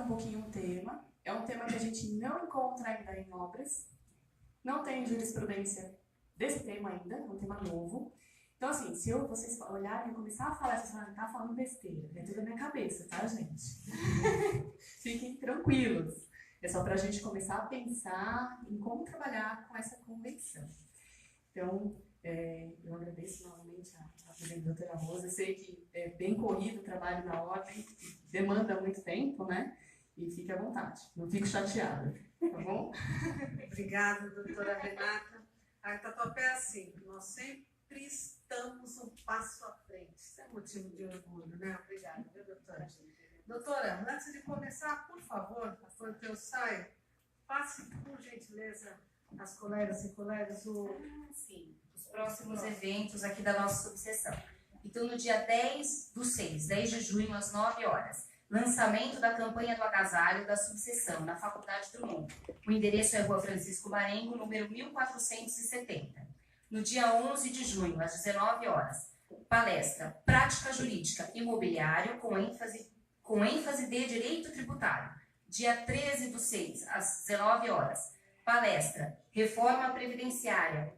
pouquinho um tema. É um tema que a gente não encontra ainda em obras. Não tem jurisprudência desse tema ainda, é um tema novo. Então, assim, se vocês olharem e começar a falar, vocês vão estar falando besteira. É tudo na minha cabeça, tá, gente? Fiquem tranquilos. É só para a gente começar a pensar em como trabalhar com essa convenção. Então, eu agradeço novamente a presidente doutora Rosa. Eu sei que é bem corrido o trabalho na ordem, demanda muito tempo, né? E fique à vontade, não fique chateada, tá bom? Obrigada, doutora Renata. A Tatuapé é assim, nós sempre estamos um passo à frente. Isso é motivo de orgulho, né? Obrigada, viu, doutora? Doutora, antes de começar, por favor, pastor que eu saio, passe, por gentileza, as colegas e colegas, Sim, os próximos eventos aqui da nossa subseção. Então, no dia 10/6, 10 de junho, às 9 horas, lançamento da campanha do agasalho da subseção, na Faculdade do Mundo. O endereço é Rua Francisco Marengo, número 1470. No dia 11 de junho, às 19 horas, palestra Prática Jurídica Imobiliário com ênfase de Direito Tributário. Dia 13/6, às 19 horas, palestra Reforma Previdenciária.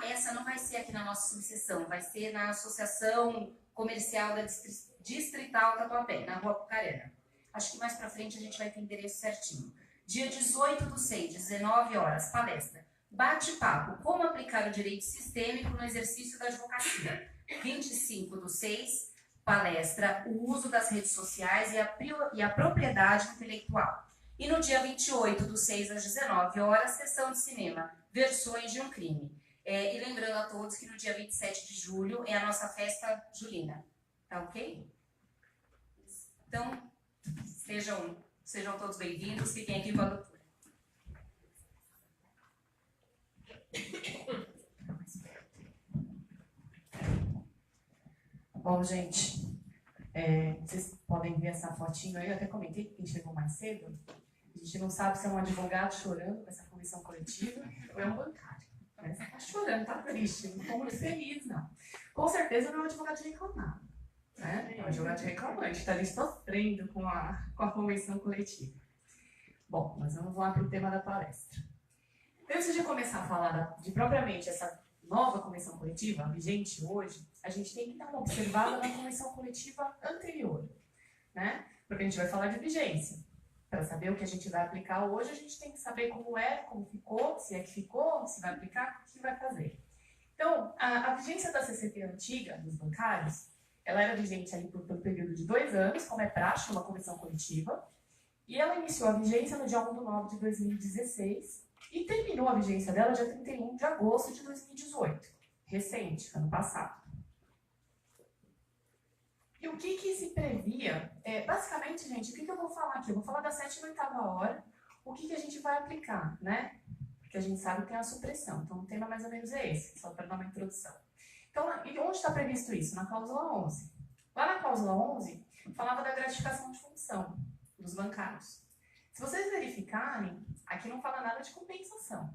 Essa não vai ser aqui na nossa subseção, vai ser na Associação Comercial da Distrital Tatuapé, na Rua Pucarana. Acho que mais pra frente a gente vai ter endereço certinho. Dia 18/6, 19 horas, palestra Bate-papo, como aplicar o direito sistêmico no exercício da advocacia. 25/6, palestra O uso das redes sociais e a propriedade intelectual. E no dia 28/6, às 19 horas, sessão de cinema, Versões de um Crime. E lembrando a todos que no dia 27 de julho é a nossa festa julina. Tá ok? Então, sejam todos bem-vindos, fiquem aqui com a doutora. Bom, gente, vocês podem ver essa fotinho aí, eu até comentei que quem chegou mais cedo, a gente não sabe se é um advogado chorando com essa comissão coletiva ou é um bancário. Né? Tá chorando, tá triste, não estou muito feliz, não. Com certeza não é um advogado de reclamar, né? É um advogado de reclamante, está ali sofrendo com a convenção coletiva. Bom, mas vamos lá para o tema da palestra. Antes de começar a falar de propriamente essa nova convenção coletiva, vigente hoje, a gente tem que dar uma observada na convenção coletiva anterior, né? Porque a gente vai falar de vigência. Para saber o que a gente vai aplicar hoje, a gente tem que saber como ficou, se é que ficou, se vai aplicar, o que vai fazer. Então, a vigência da CCT antiga, dos bancários, ela era vigente ali por um período de 2 anos, como é prática uma convenção coletiva, e ela iniciou a vigência no dia 1/9/2016 e terminou a vigência dela dia 31 de agosto de 2018, recente, ano passado. E o que se previa? Basicamente, gente, o que eu vou falar aqui? Eu vou falar da 7ª e 8ª hora, o que a gente vai aplicar, né? Porque a gente sabe que tem a supressão, então o tema mais ou menos é esse, só para dar uma introdução. Então, e onde está previsto isso? Na cláusula 11. Lá na cláusula 11, falava da gratificação de função dos bancários. Se vocês verificarem, aqui não fala nada de compensação,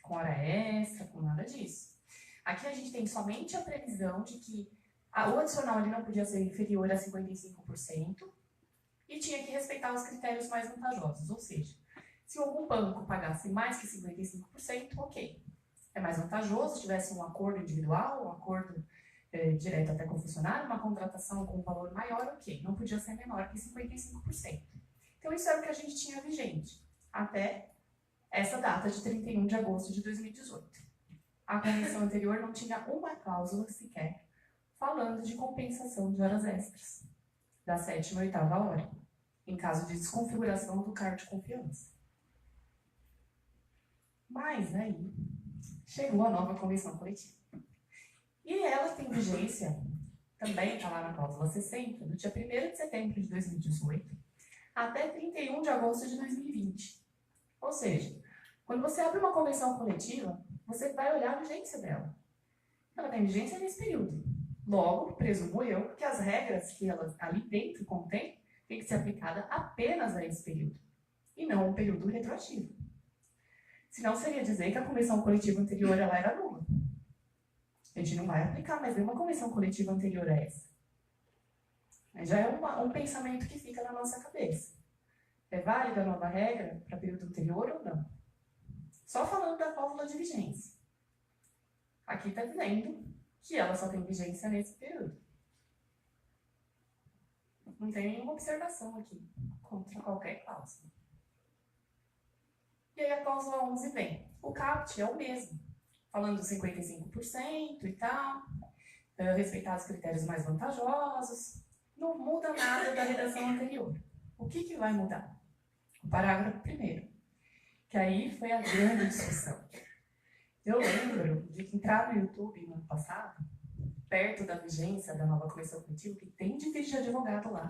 com hora extra, com nada disso. Aqui a gente tem somente a previsão de que o adicional ele não podia ser inferior a 55% e tinha que respeitar os critérios mais vantajosos, ou seja, se algum banco pagasse mais que 55%, ok. É mais vantajoso se tivesse um acordo individual, um acordo direto até com o funcionário, uma contratação com um valor maior, ok. Não podia ser menor que 55%. Então isso era o que a gente tinha vigente até essa data de 31 de agosto de 2018. A convenção anterior não tinha uma cláusula sequer falando de compensação de horas extras da 7ª e 8ª hora, em caso de desconfiguração do cargo de confiança. Mas aí chegou a nova convenção coletiva. E ela tem vigência, também está lá na cláusula 60, do dia 1º de setembro de 2018 até 31 de agosto de 2020. Ou seja, quando você abre uma convenção coletiva, você vai olhar a vigência dela. Ela tem vigência nesse período. Logo, presumo eu, que as regras que ela ali dentro contém têm que ser aplicadas apenas a esse período, e não um período retroativo. Senão seria dizer que a convenção coletiva anterior ela era nula. A gente não vai aplicar mais nenhuma convenção coletiva anterior a essa. Já é um pensamento que fica na nossa cabeça. É válida a nova regra para período anterior ou não? Só falando da cláusula de vigência. Aqui está dizendo que ela só tem vigência nesse período. Não tem nenhuma observação aqui contra qualquer cláusula. E aí a cláusula 11 vem. O CAPT é o mesmo, falando dos 55% e tal, respeitar os critérios mais vantajosos. Não muda nada da redação anterior. O que vai mudar? O parágrafo 1º, que aí foi a grande discussão. Eu lembro de entrar no YouTube no ano passado, perto da vigência da nova comissão coletiva, que tem de vídeo de advogado lá.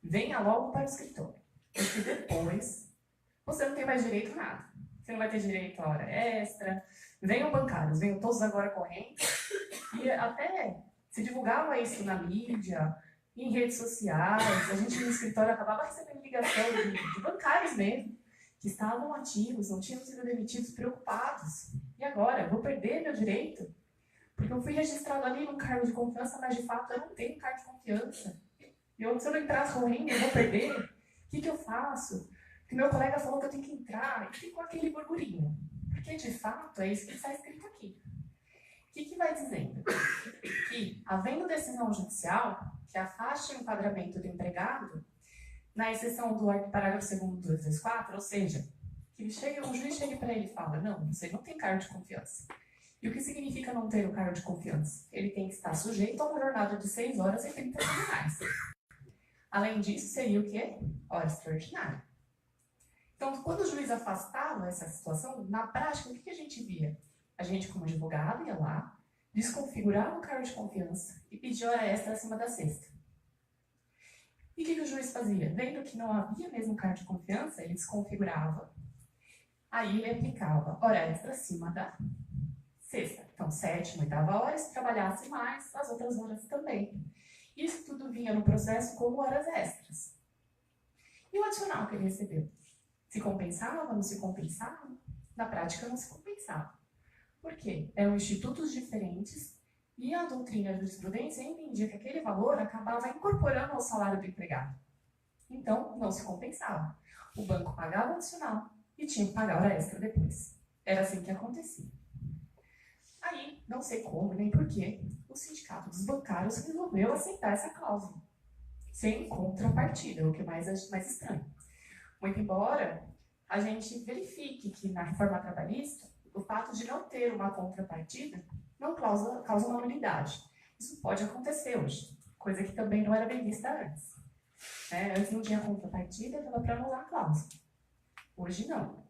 Venha logo para o escritório, porque depois você não tem mais direito a nada. Você não vai ter direito a hora extra. Venham bancários, venham todos agora correndo. E até se divulgava isso na mídia, em redes sociais, a gente no escritório acabava recebendo ligação de bancários mesmo, que estavam ativos, não tinham sido demitidos, preocupados. E agora? Eu vou perder meu direito? Porque eu fui registrado ali num cargo de confiança, mas de fato eu não tenho cargo de confiança. E se eu não entrar correndo, eu vou perder? O que eu faço? Porque meu colega falou que eu tenho que entrar, e ficou aquele burburinho. Porque de fato é isso que está escrito aqui. O que vai dizendo? Que, havendo decisão judicial que afaste o enquadramento do empregado, na exceção do parágrafo 2º do 224, ou seja, que o juiz chegue para ele e fala, não, você não tem cargo de confiança. E o que significa não ter o cargo de confiança? Ele tem que estar sujeito a uma jornada de 6 horas e 30 semanais. Além disso, seria o quê? Hora extraordinária. Então, quando o juiz afastava essa situação, na prática, o que a gente via? A gente, como advogado, ia lá, desconfigurava o cargo de confiança e pedia hora extra acima da sexta. E o que o juiz fazia? Vendo que não havia mesmo cargo de confiança, ele desconfigurava. Aí ele aplicava hora extra acima da sexta. Então, 7ª, 8ª hora, se trabalhasse mais, as outras horas também. Isso tudo vinha no processo como horas extras. E o adicional que ele recebeu? Se compensava, não se compensava? Na prática, não se compensava. Por quê? Eram institutos diferentes e a doutrina de jurisprudência entendia que aquele valor acabava incorporando ao salário do empregado. Então, não se compensava. O banco pagava o adicional e tinha que pagar hora extra depois. Era assim que acontecia. Aí, não sei como nem porquê, o sindicato dos bancários resolveu aceitar essa cláusula, sem contrapartida, o que é mais estranho. Muito embora a gente verifique que na reforma trabalhista, o fato de não ter uma contrapartida não causa uma nulidade. Isso pode acontecer hoje, coisa que também não era bem vista antes. Antes não tinha contrapartida, dava para anular a cláusula. Hoje não.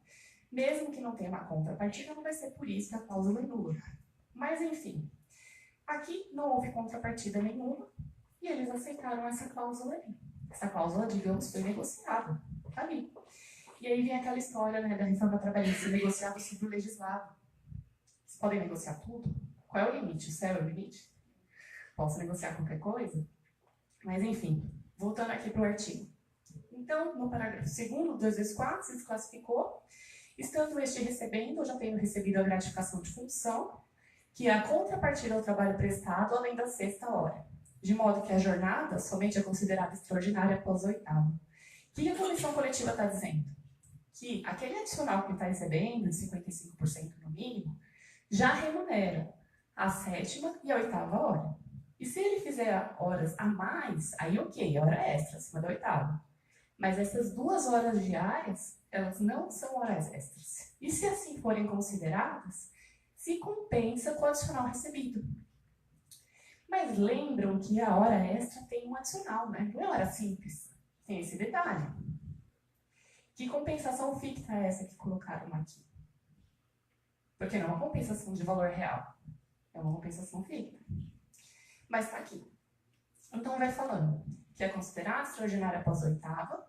Mesmo que não tenha uma contrapartida, não vai ser por isso que a cláusula é nula. Mas, enfim, aqui não houve contrapartida nenhuma e eles aceitaram essa cláusula ali. Essa cláusula, digamos, foi negociada ali. E aí vem aquela história, da reforma trabalhista, negociado sobre o legislado. Vocês podem negociar tudo? Qual é o limite? O céu é o limite? Posso negociar qualquer coisa? Mas, enfim, voltando aqui para o artigo. Então, no parágrafo 2º, 2 vezes 4, se desclassificou, estando este recebendo ou já tendo recebido a gratificação de função, que é a contrapartida ao trabalho prestado além da 6ª hora, de modo que a jornada somente é considerada extraordinária após a 8ª. O que a comissão coletiva está dizendo? Que aquele adicional que ele está recebendo, de 55% no mínimo, já remunera a 7ª e a 8ª hora. E se ele fizer horas a mais, aí ok, hora extra, acima da 8ª. Mas essas 2 horas diárias, elas não são horas extras. E se assim forem consideradas, se compensa com o adicional recebido. Mas lembram que a hora extra tem um adicional, né? Não é hora simples. Tem esse detalhe. Que compensação ficta é essa que colocaram aqui? Porque não é uma compensação de valor real. É uma compensação ficta. Mas está aqui. Então vai falando que é considerada extraordinária após a 8ª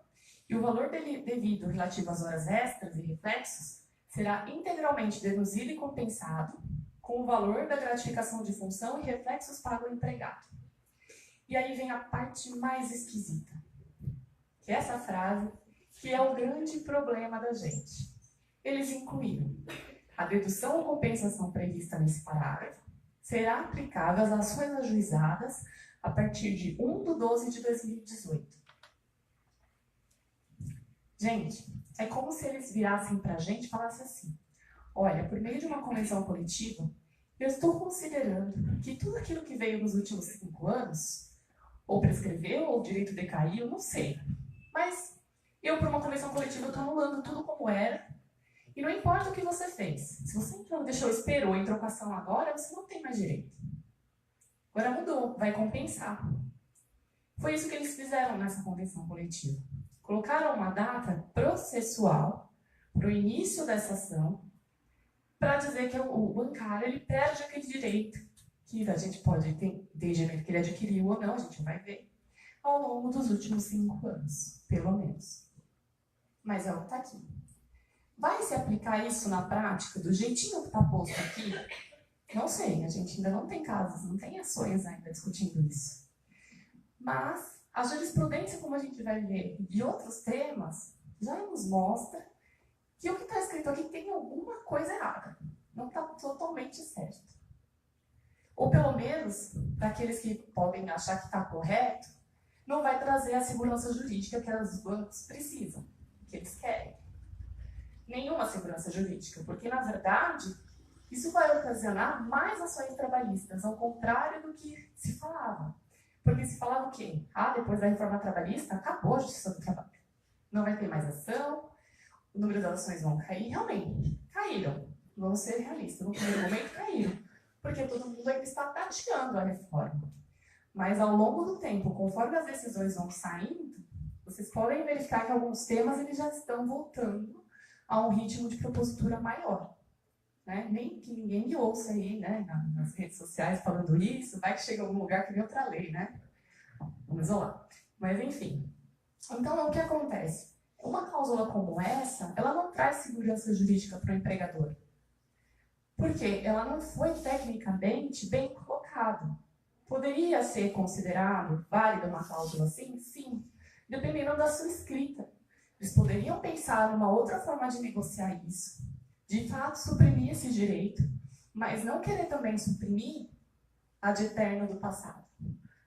e o valor devido relativo às horas extras e reflexos será integralmente deduzido e compensado com o valor da gratificação de função e reflexos pago ao empregado. E aí vem a parte mais esquisita, que é essa frase, que é o grande problema da gente. Eles incluíram a dedução ou compensação prevista nesse parágrafo será aplicável às ações ajuizadas a partir de 1/12/2018. Gente, é como se eles virassem para a gente e falassem assim: olha, por meio de uma convenção coletiva, eu estou considerando que tudo aquilo que veio nos últimos 5 anos, ou prescreveu, ou o direito decaiu, não sei. Mas eu, por uma convenção coletiva, estou anulando tudo como era, e não importa o que você fez. Se você entrou, deixou, esperou em trocação agora, você não tem mais direito. Agora mudou, vai compensar. Foi isso que eles fizeram nessa convenção coletiva. Colocaram uma data processual para o início dessa ação, para dizer que o bancário ele perde aquele direito que a gente pode ter, desde que ele adquiriu ou não, a gente vai ver, ao longo dos últimos 5 anos, pelo menos. Mas é o que está aqui. Vai se aplicar isso na prática, do jeitinho que está posto aqui? Não sei, a gente ainda não tem casos, não tem ações ainda discutindo isso. Mas a jurisprudência, como a gente vai ver, de outros temas, já nos mostra que o que está escrito aqui tem alguma coisa errada. Não está totalmente certo. Ou pelo menos, para aqueles que podem achar que está correto, não vai trazer a segurança jurídica que os bancos precisam, que eles querem. Nenhuma segurança jurídica, porque, na verdade, isso vai ocasionar mais ações trabalhistas, ao contrário do que se falava. Porque se falava o quê? Depois da reforma trabalhista, acabou a justiça do trabalho. Não vai ter mais ação, o número das ações vão cair. Realmente, caíram. Vamos ser realistas. No primeiro momento, caíram. Porque todo mundo ainda está tateando a reforma. Mas, ao longo do tempo, conforme as decisões vão saindo, vocês podem verificar que alguns temas eles já estão voltando a um ritmo de propositura maior. Né? Nem que ninguém me ouça aí, né, nas redes sociais falando isso, vai que chega a algum lugar que vem outra lei, né? Vamos isolar. Mas, enfim. Então, o que acontece? Uma cláusula como essa, ela não traz segurança jurídica para o empregador. Porque ela não foi tecnicamente bem colocada. Poderia ser considerado válida uma cláusula assim? Sim. Dependendo da sua escrita. Eles poderiam pensar numa outra forma de negociar isso, de fato suprimir esse direito, mas não querer também suprimir a de eterno do passado.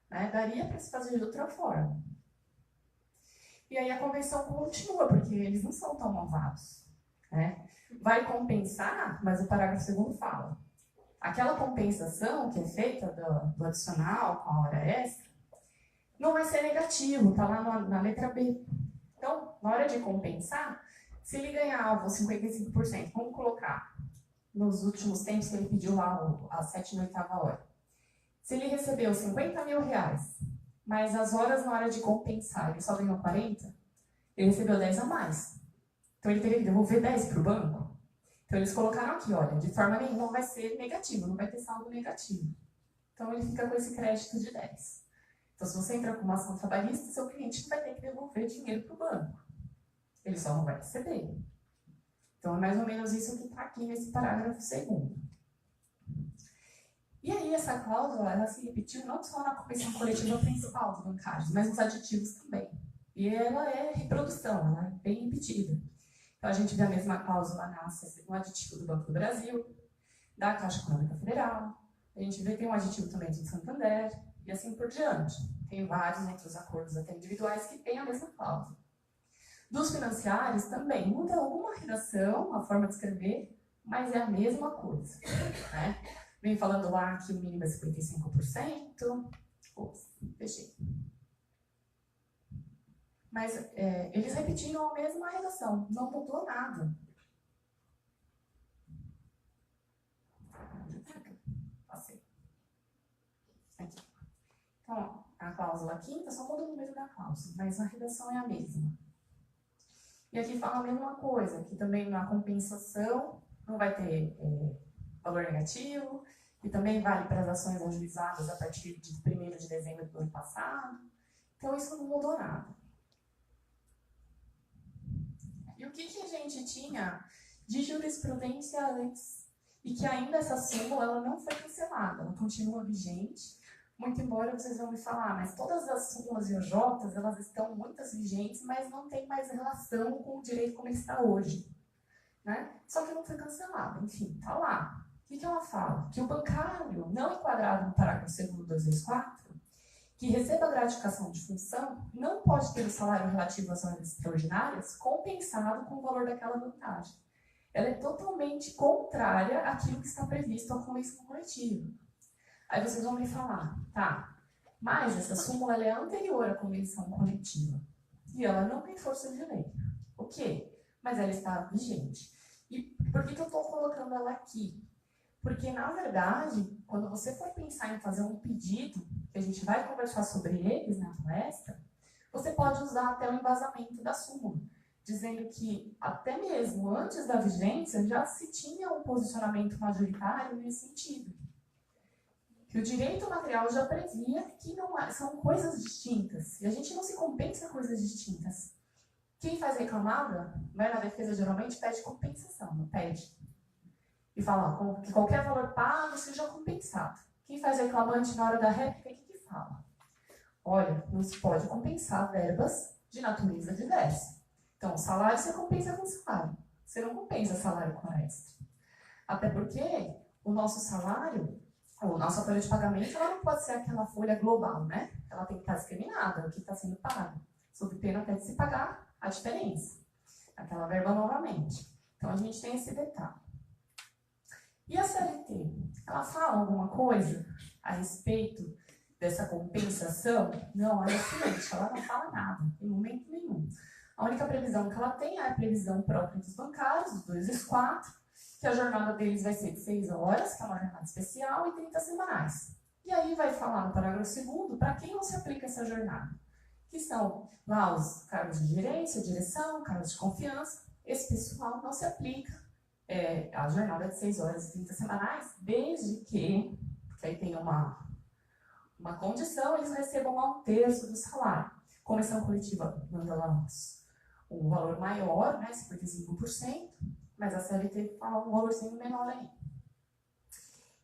Né? Daria para se fazer de outra forma. E aí a convenção continua, porque eles não são tão malvados. Né? Vai compensar, mas o parágrafo 2º fala. Aquela compensação que é feita do adicional com a hora extra, não vai ser negativo, está lá na letra B. Então, na hora de compensar, se ele ganhava os 55%, vamos colocar nos últimos tempos que ele pediu lá a 7ª e 8ª hora. Se ele recebeu 50 mil reais, mas as horas na hora de compensar ele só ganhou 40, ele recebeu 10 a mais. Então ele teria que devolver 10 para o banco. Então eles colocaram aqui, olha, de forma nenhuma vai ser negativo, não vai ter saldo negativo. Então ele fica com esse crédito de 10. Então se você entra com uma ação trabalhista, seu cliente vai ter que devolver dinheiro para o banco. Ele só não vai receber. Então é mais ou menos isso que está aqui nesse parágrafo 2º. E aí essa cláusula, ela se repetiu não só na convenção coletiva principal dos bancários, mas nos aditivos também. E ela é reprodução, ela é bem repetida. Então a gente vê a mesma cláusula no aditivo do Banco do Brasil, da Caixa Econômica Federal, a gente vê que tem um aditivo também do Santander, e assim por diante. Tem vários outros acordos até individuais que têm a mesma cláusula. Dos financiários também muda alguma redação, a forma de escrever, mas é a mesma coisa. Né? Vem falando lá que o mínimo é 55%. Ops, fechei. Mas eles repetiram a mesma redação, não mudou nada. Passei. Aqui. Então, a cláusula quinta só muda o número da cláusula, mas a redação é a mesma. E aqui fala a mesma coisa, que também na compensação não vai ter valor negativo, e também vale para as ações ajuizadas a partir de 1º de dezembro do ano passado. Então, isso não mudou nada. E o que a gente tinha de jurisprudência antes? E que ainda essa súmula ela não foi cancelada, ela continua vigente, muito embora vocês vão me falar, mas todas as súmulas e OJs, elas estão muitas vigentes, mas não tem mais relação com o direito como ele está hoje. Né? Só que não foi cancelada, enfim, está lá. O que ela fala? Que o bancário não enquadrado no parágrafo 2º 224, que receba gratificação de função não pode ter o salário relativo às horas extraordinárias compensado com o valor daquela vantagem. Ela é totalmente contrária àquilo que está previsto à convenção coletiva. Aí vocês vão me falar, tá, mas essa súmula ela é anterior à convenção coletiva e ela não tem força de lei. Ok, mas ela está vigente. E por que eu estou colocando ela aqui? Porque, na verdade, quando você for pensar em fazer um pedido, que a gente vai conversar sobre eles na palestra, você pode usar até o embasamento da súmula, dizendo que até mesmo antes da vigência já se tinha um posicionamento majoritário nesse sentido. Que o direito material já previa que são coisas distintas, e a gente não se compensa coisas distintas. Quem faz reclamada, vai na defesa geralmente pede compensação, não pede. E fala que qualquer valor pago seja compensado. Quem faz reclamante na hora da réplica, o que fala? Olha, não se pode compensar verbas de natureza diversa. Então, salário você compensa com salário. Você não compensa salário com hora extra. Até porque o nosso salário, a nossa folha de pagamento, ela não pode ser aquela folha global, né? Ela tem que estar discriminada, o que está sendo pago. Sob pena até de se pagar a diferença. Aquela verba novamente. Então, a gente tem esse detalhe. E a CLT? Ela fala alguma coisa a respeito dessa compensação? Não, ela é silente, ela não fala nada, em momento nenhum. A única previsão que ela tem é a previsão própria dos bancários, dos 2 e os 4, que a jornada deles vai ser de 6 horas, que é uma jornada especial, e 30 semanais. E aí vai falar no parágrafo 2º para quem não se aplica essa jornada, que são lá os cargos de gerência, direção, cargos de confiança. Esse pessoal não se aplica a jornada de 6 horas e 30 semanais, desde que aí tem uma condição, eles recebam lá 1/3 do salário. Convenção coletiva manda lá um valor maior, né, 55%, mas a CLT fala um valorzinho menor ainda.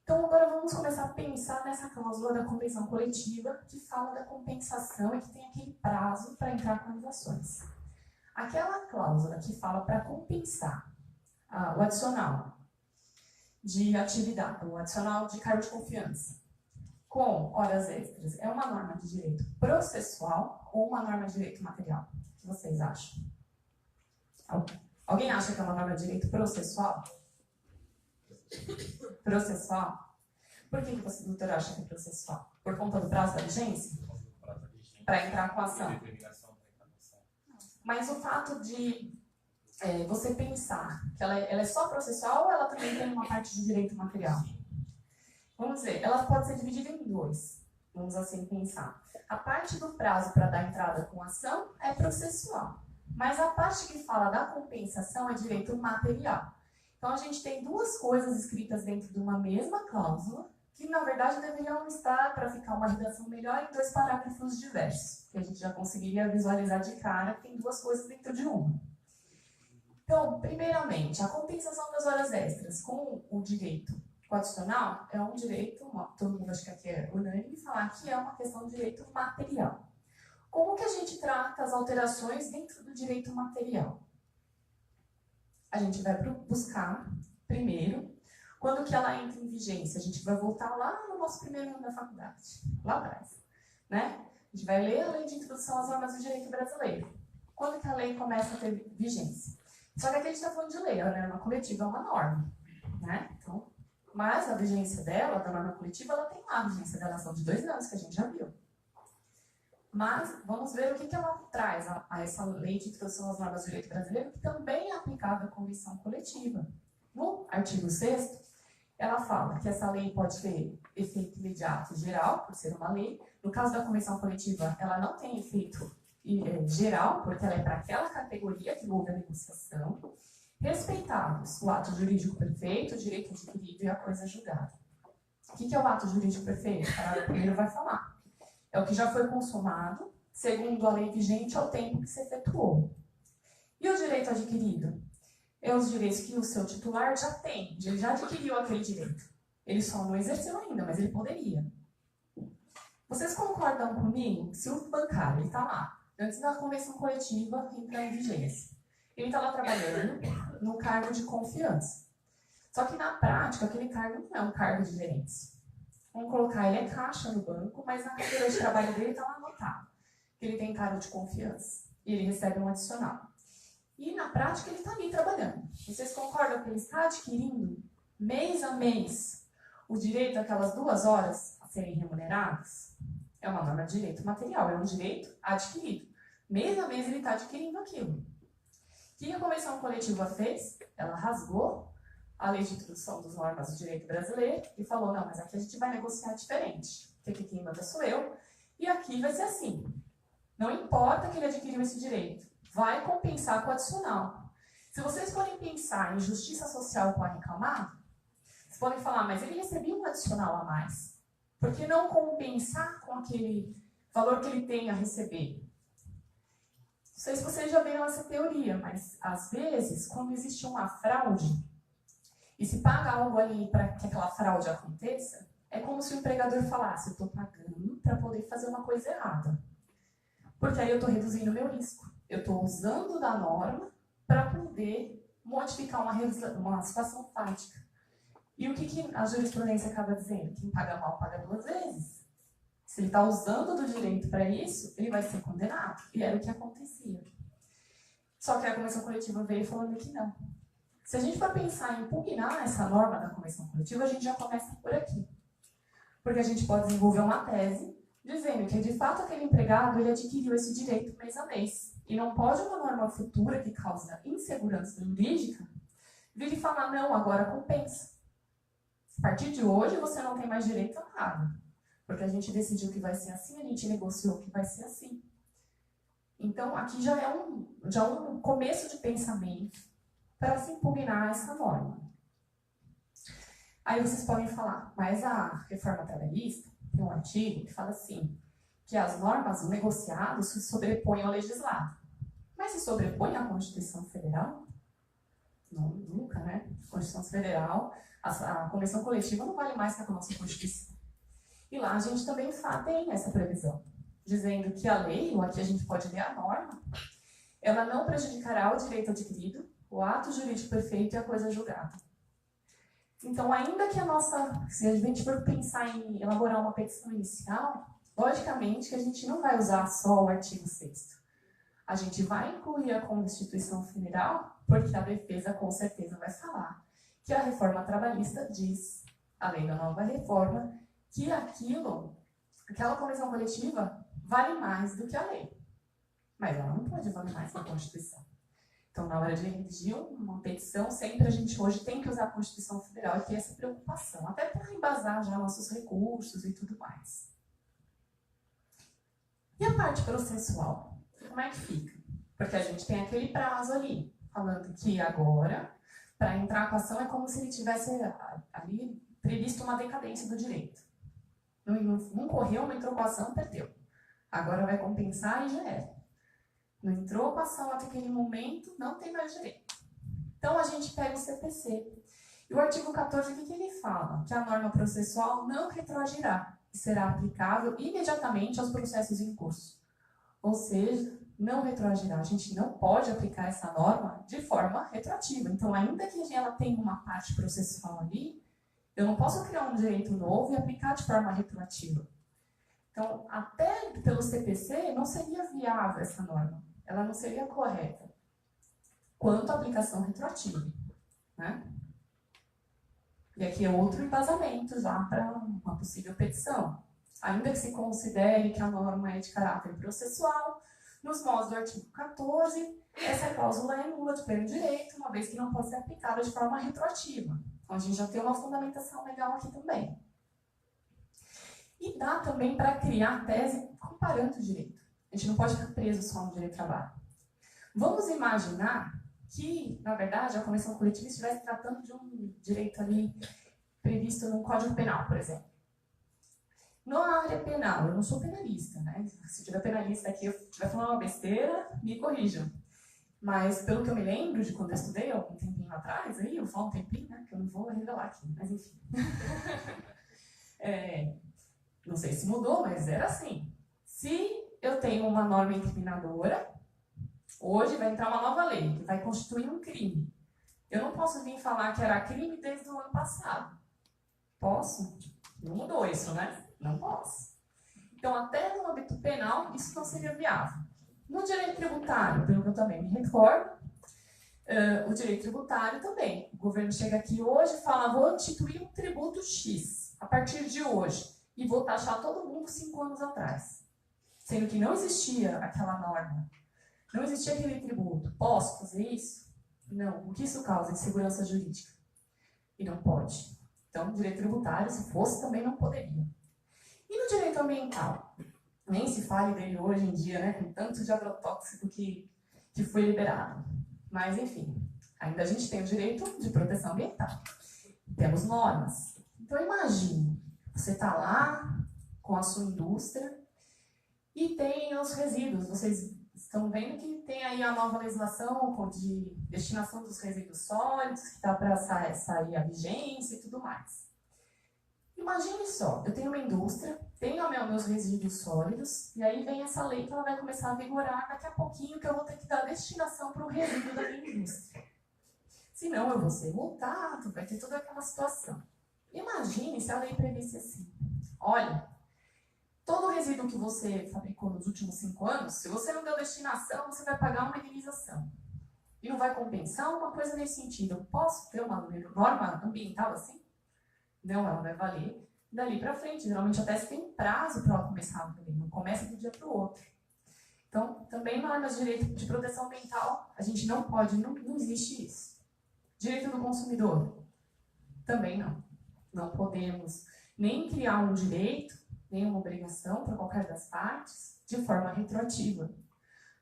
Então, agora vamos começar a pensar nessa cláusula da convenção coletiva que fala da compensação e que tem aquele prazo para entrar com as ações. Aquela cláusula que fala para compensar o adicional de atividade, o adicional de cargo de confiança com horas extras, é uma norma de direito processual ou uma norma de direito material? O que vocês acham? Alguém acha que é uma norma de direito processual? Processual? Por que você, doutor, acha que é processual? Por conta do prazo da vigência? Para entrar com a ação. Mas o fato de você pensar que ela é só processual ou ela também tem uma parte de direito material? Vamos dizer, ela pode ser dividida em 2. Vamos assim pensar. A parte do prazo para dar entrada com a ação é processual. Mas a parte que fala da compensação é direito material. Então, a gente tem 2 coisas escritas dentro de uma mesma cláusula, que, na verdade, deveriam estar, para ficar uma redação melhor, em 2 parágrafos diversos, que a gente já conseguiria visualizar de cara que tem 2 coisas dentro de uma. Então, primeiramente, a compensação das horas extras com o direito adicional é um direito, todo mundo acha que aqui é unânime, falar que é uma questão de direito material. Como que a gente trata as alterações dentro do direito material? A gente vai buscar, primeiro, quando que ela entra em vigência. A gente vai voltar lá no nosso primeiro ano da faculdade, lá atrás, né? A gente vai ler a Lei de Introdução às Normas do Direito Brasileiro. Quando que a lei começa a ter vigência? Só que aqui a gente está falando de lei, a norma coletiva é uma norma, né? Então, mas a vigência dela, da norma coletiva, ela tem lá a vigência dela são de 2 anos, que a gente já viu. Mas vamos ver o que ela traz a essa Lei de Introdução às Normas do Direito Brasileiro, que também é aplicável à convenção coletiva. No artigo 6º, ela fala que essa lei pode ter efeito imediato geral, por ser uma lei. No caso da convenção coletiva, ela não tem efeito geral, porque ela é para aquela categoria que houve a negociação. Respeitados o ato jurídico perfeito, o direito adquirido e a coisa julgada. O que é o ato jurídico perfeito? O parágrafo primeiro vai falar. É o que já foi consumado, segundo a lei vigente, ao tempo que se efetuou. E o direito adquirido? É os direitos que o seu titular já tem, ele já adquiriu aquele direito. Ele só não exerceu ainda, mas ele poderia. Vocês concordam comigo? Se o bancário está lá, antes da convenção coletiva entrar em vigência, ele está lá trabalhando no cargo de confiança. Só que na prática, aquele cargo não é um cargo de gerência. Vamos colocar, ele é caixa no banco, mas na carteira de trabalho dele está lá anotado que ele tem cargo de confiança e ele recebe um adicional. E na prática ele está ali trabalhando. Vocês concordam que ele está adquirindo, mês a mês, o direito àquelas 2 horas a serem remuneradas? É uma norma de direito material, é um direito adquirido. Mês a mês ele está adquirindo aquilo. O que a Convenção Coletiva fez? Ela rasgou a Lei de Introdução das Normas do Direito Brasileiro e falou, não, mas aqui a gente vai negociar diferente, porque aqui quem manda sou eu, e aqui vai ser assim. Não importa que ele adquiriu esse direito, vai compensar com o adicional. Se vocês forem pensar em justiça social com a reclamar, vocês podem falar, mas ele recebia um adicional a mais. Por que não compensar com aquele valor que ele tem a receber? Não sei se vocês já viram essa teoria, mas às vezes, quando existe uma fraude, e se paga algo ali para que aquela fraude aconteça, é como se o empregador falasse, eu estou pagando para poder fazer uma coisa errada. Porque aí eu estou reduzindo o meu risco. Eu estou usando da norma para poder modificar uma situação fática. E o que a jurisprudência acaba dizendo? Quem paga mal paga 2 vezes. Se ele está usando do direito para isso, ele vai ser condenado. E era o que acontecia. Só que a Convenção Coletiva veio falando que não. Se a gente for pensar em impugnar essa norma da Convenção Coletiva, a gente já começa por aqui. Porque a gente pode desenvolver uma tese dizendo que, de fato, aquele empregado ele adquiriu esse direito mês a mês. E não pode uma norma futura que causa insegurança jurídica vir e falar, não, agora compensa. A partir de hoje, você não tem mais direito a nada. Porque a gente decidiu que vai ser assim, a gente negociou que vai ser assim. Então, aqui já é um começo de pensamento para se impugnar essa norma. Aí vocês podem falar, mas a reforma trabalhista tem um artigo que fala assim, que as normas, o negociado, se sobrepõem ao legislado. Mas se sobrepõe à Constituição Federal? Não, nunca, né? A Constituição Federal, a Convenção Coletiva não vale mais que a nossa Constituição. E lá a gente também tem essa previsão, dizendo que a lei, ou aqui a gente pode ler a norma, ela não prejudicará o direito adquirido, o ato jurídico perfeito e a coisa julgada. Então, ainda que se a gente for pensar em elaborar uma petição inicial, logicamente que a gente não vai usar só o artigo 6º. A gente vai incluir a Constituição Federal, porque a defesa com certeza vai falar que a reforma trabalhista diz, além da nova reforma, que aquela convenção coletiva vale mais do que a lei. Mas ela não pode valer mais que a Constituição. Então, na hora de redigir uma petição, sempre a gente hoje tem que usar a Constituição Federal e ter essa preocupação, até para embasar já nossos recursos e tudo mais. E a parte processual? Como é que fica? Porque a gente tem aquele prazo ali, falando que agora, para entrar com a ação, é como se ele tivesse ali previsto uma decadência do direito. Não correu, não entrou com a ação, perdeu. Agora vai compensar e já era. Não entrou com a ação até aquele momento, não tem mais direito. Então, a gente pega o CPC. E o artigo 14, o que ele fala? Que a norma processual não retroagirá e será aplicável imediatamente aos processos em curso. Ou seja, não retroagirá. A gente não pode aplicar essa norma de forma retroativa. Então, ainda que ela tenha uma parte processual ali, eu não posso criar um direito novo e aplicar de forma retroativa. Então, até pelo CPC, não seria viável essa norma. Ela não seria correta quanto à aplicação retroativa, né? E aqui é outro embasamento já para uma possível petição. Ainda que se considere que a norma é de caráter processual, nos moldes do artigo 14, essa cláusula é nula de pleno direito, uma vez que não pode ser aplicada de forma retroativa. Então, a gente já tem uma fundamentação legal aqui também. E dá também para criar tese comparando o direito. A gente não pode ficar preso só no direito do trabalho. Vamos imaginar que, na verdade, a Convenção Coletiva estivesse tratando de um direito ali previsto no Código Penal, por exemplo. Na área penal, eu não sou penalista, né? Se tiver penalista aqui, eu estiver falando uma besteira, me corrijam. Mas, pelo que eu me lembro de quando eu estudei, algum tempinho atrás, aí eu falo um tempinho, né? Que eu não vou revelar aqui, mas enfim. Não sei se mudou, mas era assim. Se eu tenho uma norma incriminadora, hoje vai entrar uma nova lei, que vai constituir um crime. Eu não posso vir falar que era crime desde o ano passado. Posso? Não mudou isso, né? Não posso. Então, até no âmbito penal, isso não seria viável. No direito tributário, pelo que eu também me recordo, o direito tributário também. O governo chega aqui hoje e fala, vou instituir um tributo X a partir de hoje e vou taxar todo mundo 5 anos atrás. Sendo que não existia aquela norma, não existia aquele tributo. Posso fazer isso? Não. O que isso causa? Insegurança jurídica. E não pode. Então, o direito tributário, se fosse, também não poderia. E no direito ambiental? Nem se fale dele hoje em dia, né? Com tanto de agrotóxico que foi liberado. Mas, enfim, ainda a gente tem o direito de proteção ambiental. Temos normas. Então, imagine, você está lá com a sua indústria e tem os resíduos. Vocês estão vendo que tem aí a nova legislação de destinação dos resíduos sólidos, que está para sair a vigência e tudo mais. Imagine só, eu tenho uma indústria, tenho meus resíduos sólidos, e aí vem essa lei que ela vai começar a vigorar daqui a pouquinho, que eu vou ter que dar destinação para o resíduo da minha indústria. Senão eu vou ser multado, vai ter toda aquela situação. Imagine se a lei previsse assim. Olha, todo resíduo que você fabricou nos últimos 5 anos, se você não deu destinação, você vai pagar uma indenização. E não vai compensar uma coisa nesse sentido. Eu posso ter uma norma ambiental assim? Não, ela vai valer dali para frente. Geralmente até se tem um prazo para ela começar a valer, não começa de um dia para o outro. Então, também normas de direito de proteção ambiental, a gente não pode, não existe isso. Direito do consumidor, também não. Não podemos nem criar um direito, nem uma obrigação para qualquer das partes, de forma retroativa.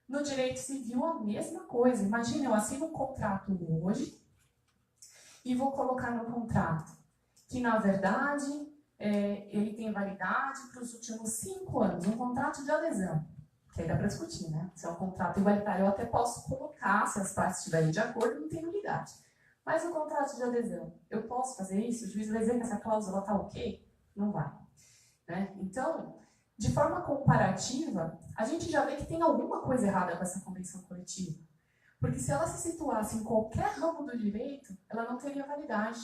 No direito civil, a mesma coisa. Imagina, eu assino um contrato hoje e vou colocar no contrato que, na verdade, ele tem validade para os últimos 5 anos, um contrato de adesão, que aí dá para discutir, né? Se é um contrato igualitário, eu até posso colocar, se as partes estiverem de acordo, não tem nulidade. Mas o contrato de adesão, eu posso fazer isso? O juiz vai dizer que essa cláusula está ok? Não vai. Né? Então, de forma comparativa, a gente já vê que tem alguma coisa errada com essa convenção coletiva. Porque se ela se situasse em qualquer ramo do direito, ela não teria validade.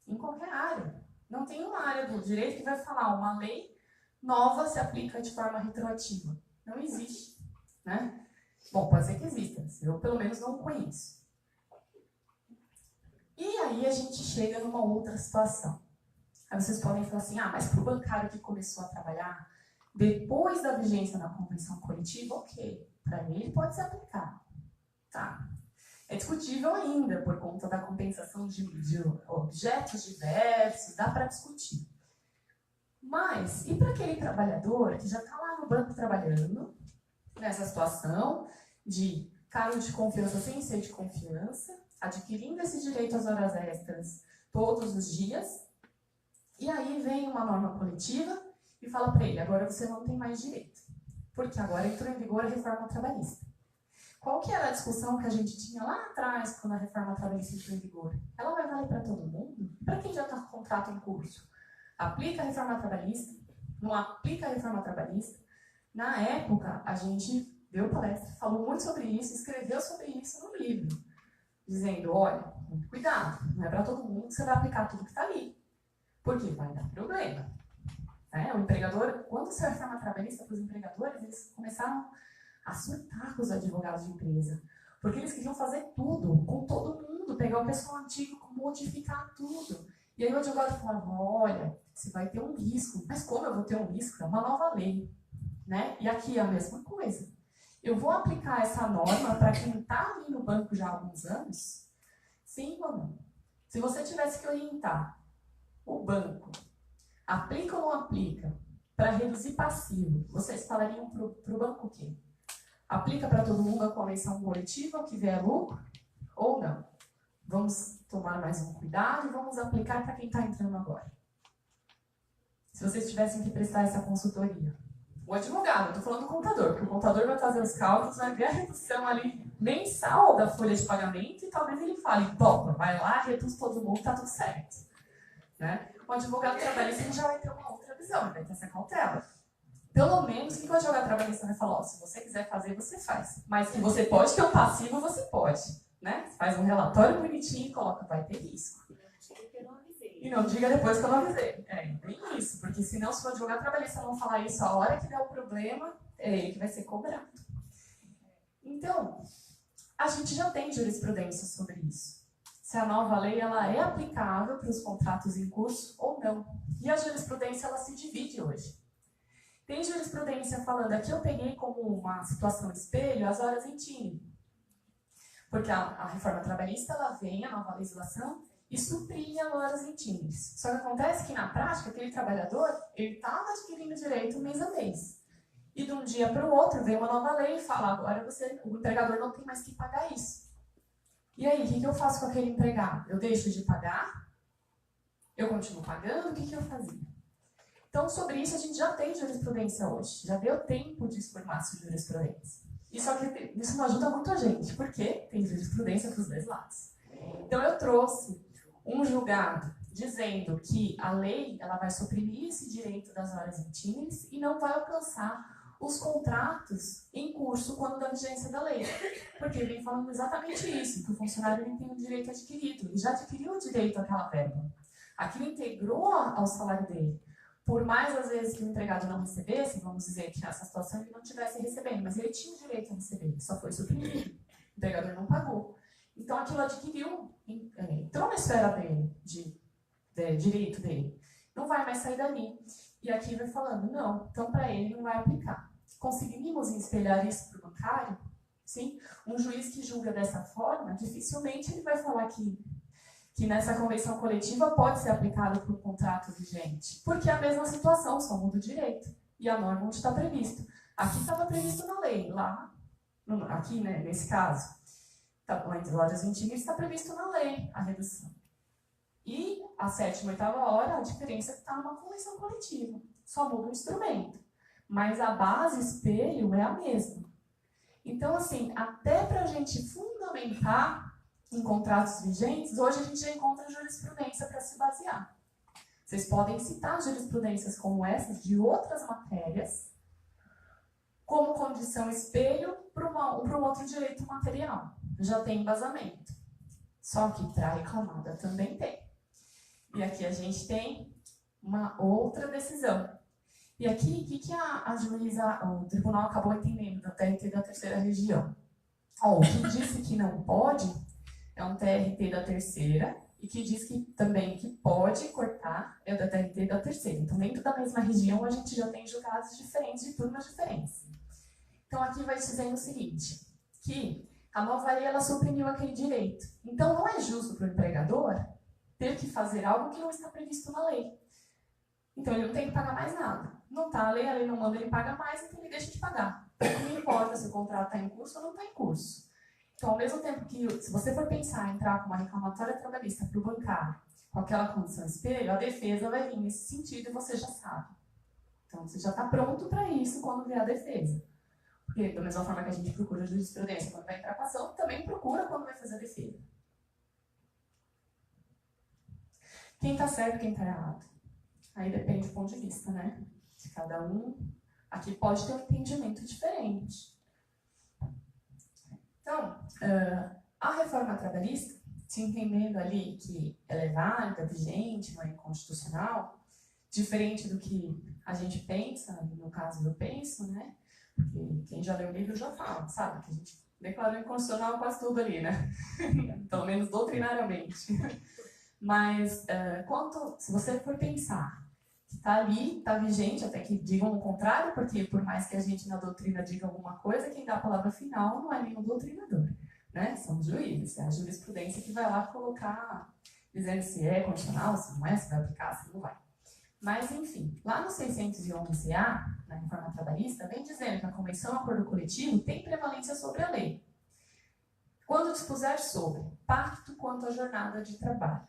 Em qualquer área. Não tem uma área do direito que vai falar uma lei nova se aplica de forma retroativa. Não existe. Né? Bom, pode ser que exista. Eu, pelo menos, não conheço. E aí a gente chega numa outra situação. Aí vocês podem falar assim, mas para o bancário que começou a trabalhar depois da vigência da convenção coletiva, ok. Para ele pode se aplicar. Tá. É discutível ainda, por conta da compensação de objetos diversos, dá para discutir. Mas, e para aquele trabalhador que já está lá no banco trabalhando, nessa situação de cargo de confiança sem ser de confiança, adquirindo esse direito às horas extras todos os dias, e aí vem uma norma coletiva e fala para ele, agora você não tem mais direito, porque agora entrou em vigor a reforma trabalhista. Qual que era a discussão que a gente tinha lá atrás, quando a reforma trabalhista entrou em vigor? Ela vai valer para todo mundo? Para quem já está com contrato em curso? Aplica a reforma trabalhista? Não aplica a reforma trabalhista? Na época, a gente deu palestra, falou muito sobre isso, escreveu sobre isso no livro, dizendo, olha, muito cuidado, não é para todo mundo que você vai aplicar tudo que está ali, porque vai dar problema. O empregador, quando saiu a reforma trabalhista para os empregadores, eles começaram a surtar com os advogados de empresa. Porque eles queriam fazer tudo, com todo mundo, pegar o pessoal antigo, modificar tudo. E aí o advogado falava, olha, você vai ter um risco. Mas como eu vou ter um risco? É uma nova lei. Né? E aqui é a mesma coisa. Eu vou aplicar essa norma para quem está ali no banco já há alguns anos? Sim ou não? Se você tivesse que orientar o banco, aplica ou não aplica, para reduzir passivo, vocês falariam para o banco o quê? Aplica para todo mundo a convenção coletiva que vier lucro ou não? Vamos tomar mais um cuidado e vamos aplicar para quem está entrando agora. Se vocês tivessem que prestar essa consultoria. O advogado, estou falando do contador, porque o contador vai fazer os cálculos, vai ver a redução ali mensal da folha de pagamento e talvez ele fale, topa, vai lá, reduz todo mundo, está tudo certo. Né? O advogado trabalhista ele já vai ter uma outra visão, ele vai ter essa cautela. Pelo menos, o que o advogado trabalhista vai falar? Se você quiser fazer, você faz. Mas se você pode ter um passivo, você pode. Né? Faz um relatório bonitinho e coloca, vai ter risco. E não diga depois que eu não avisei. Bem isso, porque senão se o advogado trabalhista não falar isso a hora que der o problema, é ele que vai ser cobrado. Então, a gente já tem jurisprudência sobre isso. Se a nova lei ela é aplicável para os contratos em curso ou não. E a jurisprudência ela se divide hoje. Tem jurisprudência falando, aqui eu peguei como uma situação espelho as horas em time. Porque a reforma trabalhista ela vem, a nova legislação, e supria horas em times. Só que acontece que na prática, aquele trabalhador, ele estava adquirindo direito mês a mês. E de um dia para o outro, vem uma nova lei e fala, agora o empregador não tem mais que pagar isso. E aí, o que eu faço com aquele empregado? Eu deixo de pagar? Eu continuo pagando? O que eu fazia? Então, sobre isso, a gente já tem jurisprudência hoje. Já deu tempo de formar essa jurisprudência. E só que isso não ajuda muito a gente, porque tem jurisprudência para os dois lados. Então, eu trouxe um julgado dizendo que a lei ela vai suprimir esse direito das horas em times e não vai alcançar os contratos em curso quando da vigência da lei. Porque ele vem falando exatamente isso, que o funcionário ele tem um direito adquirido, ele já adquiriu o direito àquela verba. Aquilo integrou ao salário dele. Por mais, às vezes, que o empregado não recebesse, vamos dizer que nessa situação ele não estivesse recebendo, mas ele tinha o direito a receber, só foi suprimido. O empregador não pagou. Então, aquilo adquiriu, entrou na esfera dele, de direito dele. Não vai mais sair dali. E aqui vai falando, não, então para ele não vai aplicar. Conseguimos espelhar isso para o bancário? Sim? Um juiz que julga dessa forma, dificilmente ele vai falar que nessa convenção coletiva pode ser aplicado por contrato vigente. Porque é a mesma situação, só muda o direito. E a norma onde está previsto. Aqui estava previsto na lei, lá, aqui, né, nesse caso, entre horas 20 mil está previsto na lei a redução. E a 7ª e 8ª hora, a diferença é que está numa convenção coletiva. Só muda o instrumento. Mas a base, espelho, é a mesma. Então, assim, até para a gente fundamentar em contratos vigentes, hoje a gente já encontra jurisprudência para se basear. Vocês podem citar jurisprudências como essas de outras matérias como condição espelho para um outro direito material. Já tem embasamento. Só que para a reclamada também tem. E aqui a gente tem uma outra decisão. E aqui, o que a juíza, o tribunal acabou entendendo da TRT da 3ª região? O que disse que não pode é um TRT da 3ª e que diz que também que pode cortar é o da TRT da 3ª. Então, dentro da mesma região, a gente já tem julgados diferentes, de turmas diferentes. Então, aqui vai dizendo o seguinte, que a nova lei ela suprimiu aquele direito. Então, não é justo para o empregador ter que fazer algo que não está previsto na lei. Então, ele não tem que pagar mais nada. Não está a lei não manda ele pagar mais, então ele deixa de pagar. Não importa se o contrato está em curso ou não está em curso. Então, ao mesmo tempo que, se você for pensar em entrar com uma reclamatória trabalhista para o bancário, com aquela condição espelho, a defesa vai vir nesse sentido e você já sabe. Então, você já está pronto para isso quando vier a defesa. Porque, da mesma forma que a gente procura a jurisprudência quando vai entrar com a ação, também procura quando vai fazer a defesa. Quem está certo e quem está errado? Aí depende do ponto de vista, né? De cada um. Aqui pode ter um entendimento diferente. Então, a reforma trabalhista, se entendendo ali que ela é válida, vigente, não é inconstitucional, diferente do que a gente pensa, no caso eu penso, né? Porque quem já leu o livro já fala, sabe? Que a gente declarou inconstitucional quase tudo ali, né? Pelo menos doutrinariamente. Mas, se você for pensar que está ali, está vigente, até que digam o contrário, porque por mais que a gente na doutrina diga alguma coisa, quem dá a palavra final não é nenhum doutrinador, né? São os juízes, é a jurisprudência que vai lá colocar, dizendo se é constitucional, se não é, se vai aplicar, se não vai. Mas, enfim, lá no 611-A, na reforma trabalhista, vem dizendo que a convenção e o acordo coletivo tem prevalência sobre a lei. Quando dispuser sobre pacto quanto à jornada de trabalho.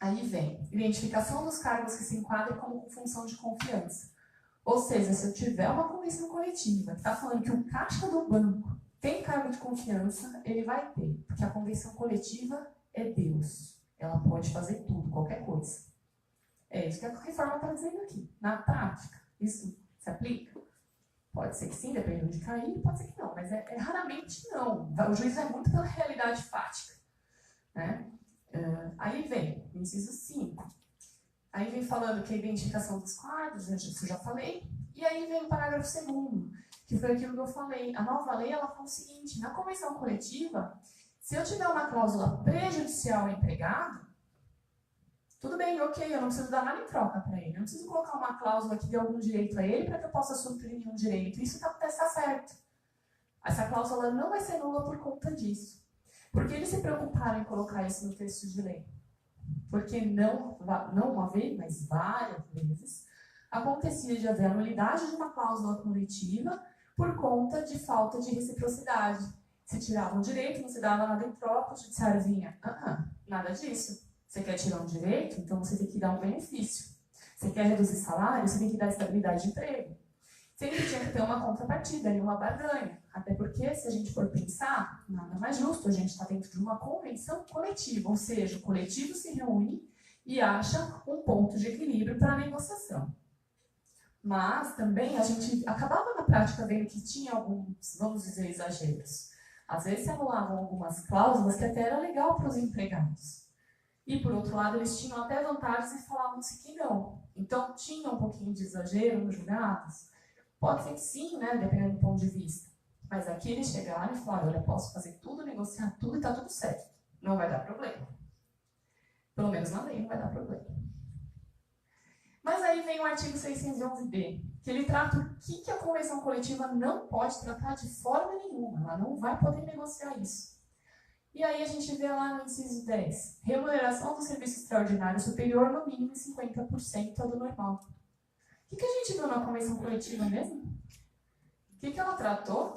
Aí vem identificação dos cargos que se enquadram como função de confiança. Ou seja, se eu tiver uma convenção coletiva que está falando que o caixa do banco tem cargo de confiança, ele vai ter. Porque a convenção coletiva é Deus. Ela pode fazer tudo, qualquer coisa. É isso que a reforma está dizendo aqui. Na prática, isso se aplica? Pode ser que sim, dependendo de cair, pode ser que não. Mas raramente não. O juiz é muito pela realidade fática. Né? Aí vem, inciso 5. Aí vem falando que a identificação dos quadros, isso eu já falei. E aí vem o parágrafo 2º, que foi aquilo que eu falei. A nova lei, ela fala o seguinte: na convenção coletiva, se eu tiver uma cláusula prejudicial ao empregado, tudo bem, ok, eu não preciso dar nada em troca para ele. Eu não preciso colocar uma cláusula que dê algum direito a ele para que eu possa suprimir um direito. Isso está certo. Essa cláusula não vai ser nula por conta disso. Por que eles se preocuparam em colocar isso no texto de lei? Porque não uma vez, mas várias vezes, acontecia de haver a nulidade de uma cláusula coletiva por conta de falta de reciprocidade. Se tirava um direito, não se dava nada em troca, o judiciário vinha. Nada disso. Você quer tirar um direito, então você tem que dar um benefício. Você quer reduzir salário, você tem que dar estabilidade de emprego. Sempre tinha que ter uma contrapartida, uma barganha. Até porque, se a gente for pensar, nada mais justo, a gente está dentro de uma convenção coletiva, ou seja, o coletivo se reúne e acha um ponto de equilíbrio para a negociação. Mas também a gente acabava na prática vendo que tinha alguns, vamos dizer, exageros. Às vezes se anulavam algumas cláusulas que até era legal para os empregados. E, por outro lado, eles tinham até vantagens e falavam-se que não. Então, tinha um pouquinho de exagero nos julgados. Pode ser que sim, né, dependendo do ponto de vista. Mas aqui eles chegaram e falaram: olha, posso fazer tudo, negociar tudo e está tudo certo. Não vai dar problema. Pelo menos na lei não vai dar problema. Mas aí vem o artigo 611b, que ele trata o que a convenção coletiva não pode tratar de forma nenhuma. Ela não vai poder negociar isso. E aí a gente vê lá no inciso 10, remuneração do serviço extraordinário superior no mínimo 50% ao do normal. O que a gente viu na convenção coletiva mesmo? O que ela tratou?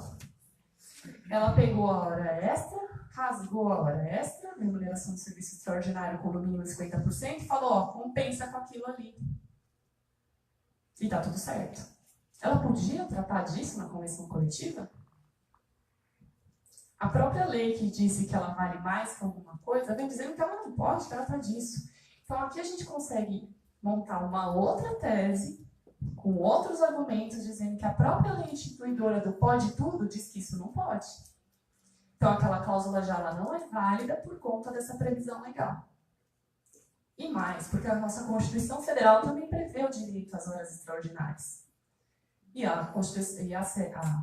Ela pegou a hora extra, rasgou a hora extra, remuneração do serviço extraordinário com no mínimo 50%, e falou: ó, compensa com aquilo ali. E tá tudo certo. Ela podia tratar disso na convenção coletiva? A própria lei que disse que ela vale mais que alguma coisa, vem dizendo que ela não pode tratar disso. Então aqui a gente consegue montar uma outra tese, com outros argumentos, dizendo que a própria lei instituidora do pode tudo diz que isso não pode. Então aquela cláusula já ela não é válida por conta dessa previsão legal. E mais, porque a nossa Constituição Federal também prevê o direito às horas extraordinárias. E a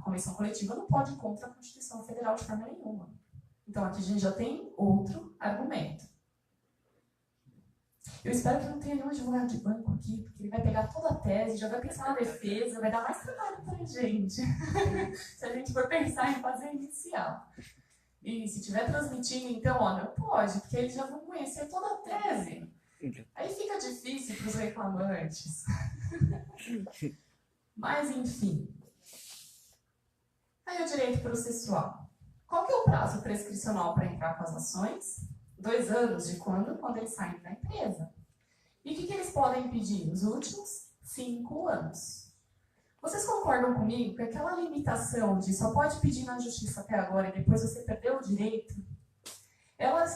Convenção Coletiva não pode ir contra a Constituição Federal de forma nenhuma. Então aqui a gente já tem outro argumento. Eu espero que não tenha nenhum advogado de banco aqui, porque ele vai pegar toda a tese, já vai pensar na defesa, vai dar mais trabalho para a gente. Se a gente for pensar em fazer inicial. E se estiver transmitindo, então, ó, não pode, porque eles já vão conhecer toda a tese. Aí fica difícil para os reclamantes. Mas, enfim. Aí o direito processual. Qual que é o prazo prescricional para entrar com as ações? 2 anos de quando? Quando eles saem da empresa. E o que eles podem pedir? Nos últimos 5 anos. Vocês concordam comigo que aquela limitação de só pode pedir na justiça até agora e depois você perdeu o direito,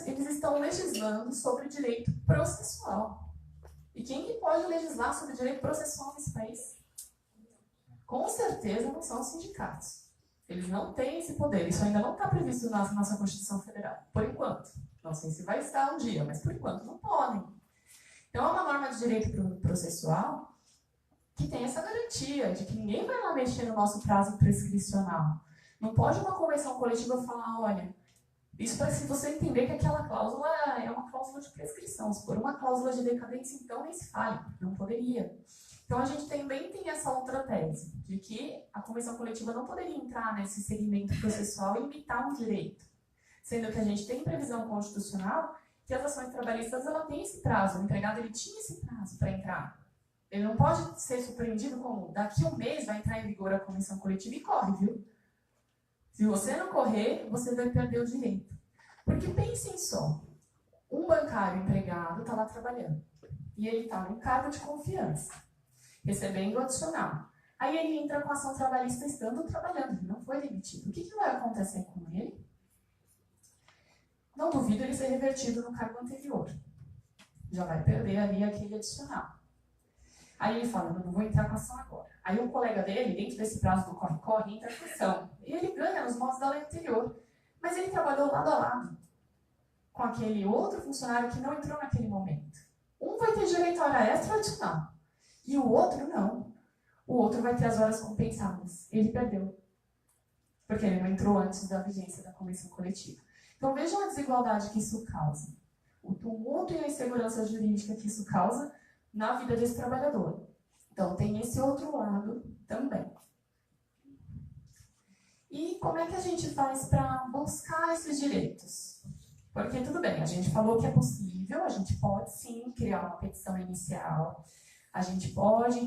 eles estão legislando sobre o direito processual. E quem que pode legislar sobre o direito processual nesse país? Com certeza não são os sindicatos. Eles não têm esse poder. Isso ainda não está previsto na nossa Constituição Federal, por enquanto. Não sei se vai estar um dia, mas por enquanto não podem. Então é uma norma de direito processual que tem essa garantia de que ninguém vai lá mexer no nosso prazo prescricional. Não pode uma convenção coletiva falar: olha, isso para se você entender que aquela cláusula é uma cláusula de prescrição. Se for uma cláusula de decadência, então nem se fale, não poderia. Então a gente também tem essa outra tese, de que a convenção coletiva não poderia entrar nesse segmento processual e limitar um direito. Sendo que a gente tem previsão constitucional que as ações trabalhistas ela tem esse prazo, o empregado ele tinha esse prazo para entrar. Ele não pode ser surpreendido como daqui a um mês vai entrar em vigor a convenção coletiva e corre, viu? Se você não correr, você vai perder o direito. Porque pensem só, um bancário empregado está lá trabalhando e ele está num cargo de confiança, recebendo o adicional. Aí ele entra com a ação trabalhista estando trabalhando, ele não foi demitido. O que vai acontecer com ele? Não duvido ele ser revertido no cargo anterior. Já vai perder ali aquele adicional. Aí ele fala: não vou entrar com ação agora. Aí um colega dele, dentro desse prazo do corre-corre, entra com ação. E ele ganha nos moldes da lei anterior. Mas ele trabalhou lado a lado com aquele outro funcionário que não entrou naquele momento. Um vai ter direito à hora extra adicional e o outro não. O outro vai ter as horas compensadas. Ele perdeu, porque ele não entrou antes da vigência da convenção coletiva. Então vejam a desigualdade que isso causa. O tumulto e a insegurança jurídica que isso causa na vida desse trabalhador. Então tem esse outro lado também. E como é que a gente faz para buscar esses direitos? Porque tudo bem, a gente falou que é possível, a gente pode sim criar uma petição inicial, a gente pode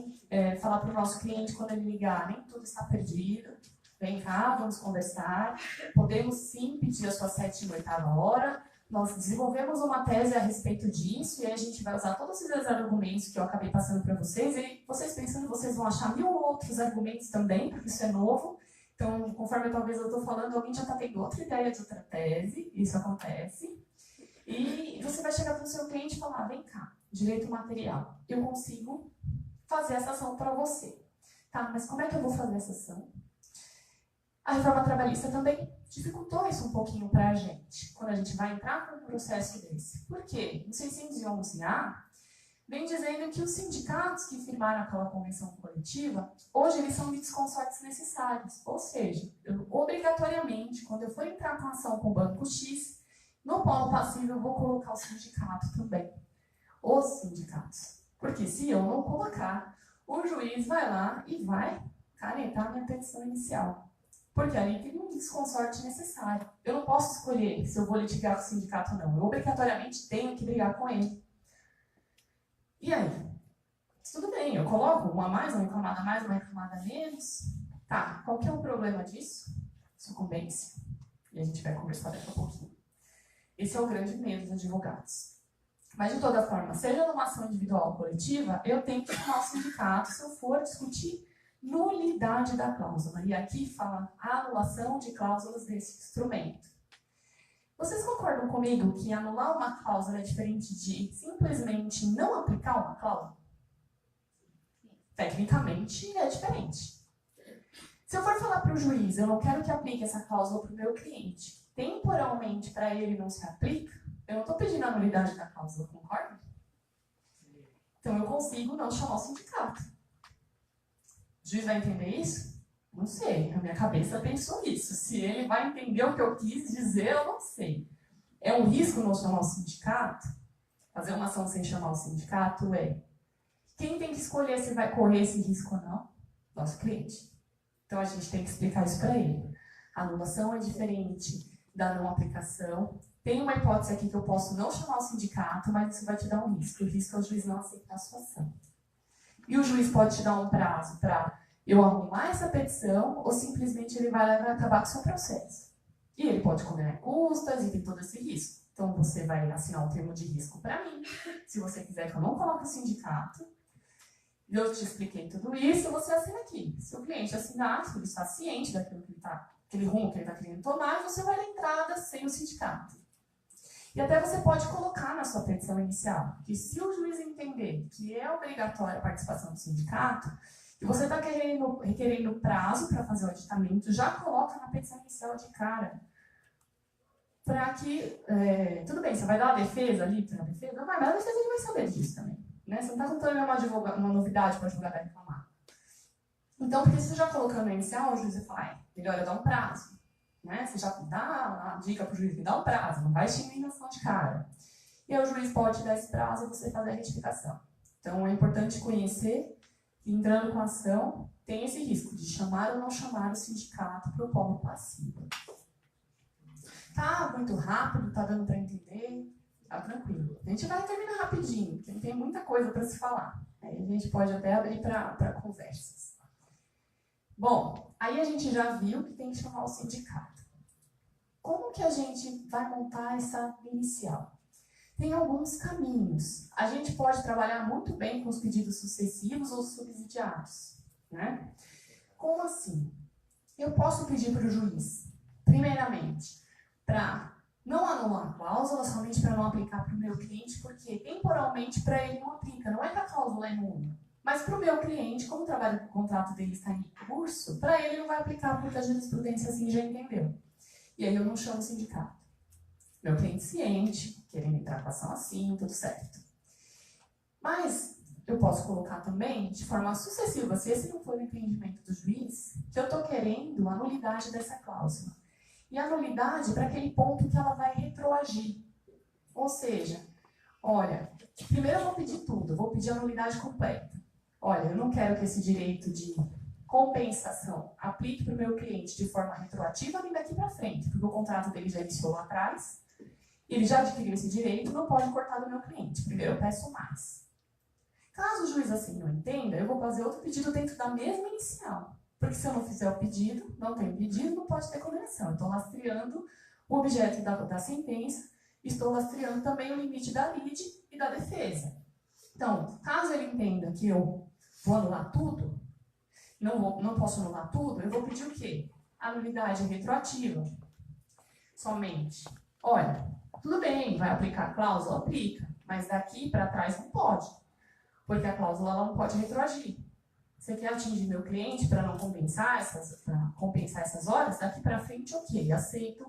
falar para o nosso cliente quando ele ligar, nem tudo está perdido, vem cá, vamos conversar, podemos sim pedir a sua 7ª e 8ª hora, nós desenvolvemos uma tese a respeito disso e aí a gente vai usar todos esses argumentos que eu acabei passando para vocês e vocês pensando, vocês vão achar 1000 outros argumentos também, porque isso é novo. Então, conforme talvez eu estou falando, alguém já está tendo outra ideia de outra tese, isso acontece. E você vai chegar para o seu cliente e falar, vem cá, direito material, eu consigo fazer essa ação para você. Tá, mas como é que eu vou fazer essa ação? A reforma trabalhista também dificultou isso um pouquinho para a gente, quando a gente vai entrar com um processo desse. Por quê? No 611-A, vem dizendo que os sindicatos que firmaram aquela convenção coletiva, hoje eles são litisconsortes necessários. Ou seja, eu, obrigatoriamente, quando eu for entrar com a ação com o Banco X, no polo passivo eu vou colocar o sindicato também. Os sindicatos. Porque se eu não colocar, o juiz vai lá e vai canetar a minha petição inicial. Porque ali tem um desconsorte necessário. Eu não posso escolher se eu vou litigar com o sindicato ou não. Eu obrigatoriamente tenho que brigar com ele. E aí? Tudo bem, eu coloco uma mais, uma reclamada menos. Tá, qual que é o problema disso? Sucumbência. E a gente vai conversar daqui a pouquinho. Esse é o grande medo dos advogados. Mas, de toda forma, seja numa ação individual ou coletiva, eu tenho que chamar o sindicato se eu for discutir nulidade da cláusula. E aqui fala a anulação de cláusulas desse instrumento. Vocês concordam comigo que anular uma cláusula é diferente de simplesmente não aplicar uma cláusula? Tecnicamente é diferente. Se eu for falar para o juiz, eu não quero que aplique essa cláusula para o meu cliente, temporalmente para ele não se aplica, eu não estou pedindo a nulidade da cláusula, concorda? Então eu consigo não chamar o sindicato. O juiz vai entender isso? Não sei, a minha cabeça pensou isso. Se ele vai entender o que eu quis dizer, eu não sei. É um risco não chamar o sindicato? Fazer uma ação sem chamar o sindicato é. Quem tem que escolher se vai correr esse risco ou não? Nosso cliente. Então a gente tem que explicar isso para ele. A anulação é diferente da não aplicação. Tem uma hipótese aqui que eu posso não chamar o sindicato, mas isso vai te dar um risco. O risco é o juiz não aceitar a sua ação. E o juiz pode te dar um prazo para eu arrumar essa petição ou simplesmente ele vai acabar com o seu processo. E ele pode condenar custas e tem todo esse risco. Então você vai assinar um termo de risco para mim. Se você quiser que eu não coloque o sindicato, eu te expliquei tudo isso, você assina aqui. Se o cliente assinar, se ele está ciente daquilo que ele está, aquele rumo que ele está querendo tomar, você vai na entrada sem o sindicato. E até você pode colocar na sua petição inicial que se o juiz entender que é obrigatória a participação do sindicato, e você está requerendo prazo para fazer o aditamento, já coloca na petição inicial de cara. Para que, tudo bem, você vai dar uma defesa ali para a defesa? Não vai, mas a defesa ele vai saber disso também. Né? Você não está contando uma novidade para o advogado reclamar. Então, porque você já colocando no inicial, o juiz vai falar, melhor eu dar um prazo. Né? Você já dá a dica para o juiz, me dá um prazo, não vai extinguir a ação de cara. E aí o juiz pode dar esse prazo e você fazer a retificação. Então, é importante conhecer que, entrando com a ação, tem esse risco de chamar ou não chamar o sindicato para o polo passivo. Tá muito rápido, tá dando para entender? Tá tranquilo. A gente vai terminar rapidinho, porque tem muita coisa para se falar. Aí a gente pode até abrir para conversas. Bom, aí a gente já viu que tem que chamar o sindicato. Como que a gente vai montar essa inicial? Tem alguns caminhos. A gente pode trabalhar muito bem com os pedidos sucessivos ou subsidiados. Né? Como assim? Eu posso pedir para o juiz, primeiramente, para não anular a cláusula, somente para não aplicar para o meu cliente, porque temporalmente para ele não aplica. Não é que a cláusula é nula, mas para o meu cliente, como o trabalho do contrato dele está em curso, para ele não vai aplicar porque a jurisprudência assim já entendeu. E aí eu não chamo o sindicato. Meu cliente ciente, querendo entrar com ação assim, tudo certo. Mas eu posso colocar também, de forma sucessiva, se esse não for o entendimento do juiz, que eu estou querendo a nulidade dessa cláusula. E a nulidade para aquele ponto que ela vai retroagir. Ou seja, olha, primeiro eu vou pedir tudo, eu vou pedir a nulidade completa. Olha, eu não quero que esse direito de compensação aplique para o meu cliente de forma retroativa nem daqui para frente, porque o contrato dele já iniciou lá atrás, ele já adquiriu esse direito, não pode cortar do meu cliente. Primeiro eu peço mais. Caso o juiz assim não entenda, eu vou fazer outro pedido dentro da mesma inicial. Porque se eu não fizer o pedido, não tenho pedido, não pode ter condenação. Eu estou lastreando o objeto da sentença, estou lastreando também o limite da lide e da defesa. Então, caso ele entenda que eu vou anular tudo, não posso anular tudo, eu vou pedir o quê? A nulidade retroativa. Somente. Olha, tudo bem, vai aplicar a cláusula? Aplica. Mas daqui para trás não pode. Porque a cláusula ela não pode retroagir. Você quer atingir meu cliente para não compensar essas horas? Daqui para frente, ok, aceito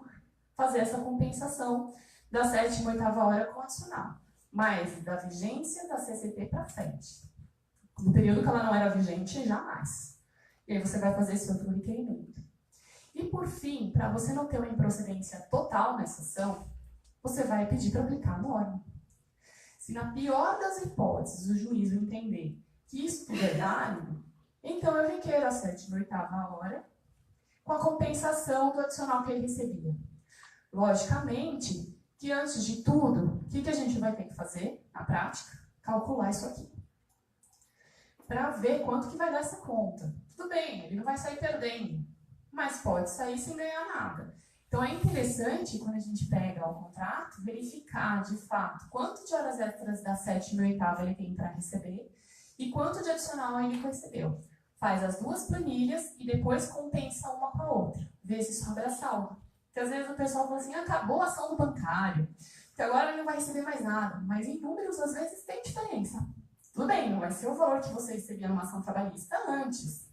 fazer essa compensação da 7ª e 8ª hora com adicional. Mas da vigência da CCT para frente. No período que ela não era vigente, jamais. E aí você vai fazer esse outro requerimento. E por fim, para você não ter uma improcedência total nessa ação, você vai pedir para aplicar a norma. Se na pior das hipóteses o juiz entender que isso tudo é válido, então eu requeiro a 7ª e 8ª hora com a compensação do adicional que ele recebia. Logicamente que antes de tudo, o que a gente vai ter que fazer na prática? Calcular isso aqui. Para ver quanto que vai dar essa conta. Tudo bem, ele não vai sair perdendo, mas pode sair sem ganhar nada. Então é interessante, quando a gente pega o contrato, verificar de fato quanto de horas extras da 7ª e 8ª ele tem para receber e quanto de adicional ele recebeu. Faz as duas planilhas e depois compensa uma com a outra. Vê se sobra a salva. Porque às vezes o pessoal fala assim, acabou a ação do bancário, que agora ele não vai receber mais nada. Mas em números, às vezes, tem diferença. Tudo bem, não vai ser o valor que você recebia numa ação trabalhista antes.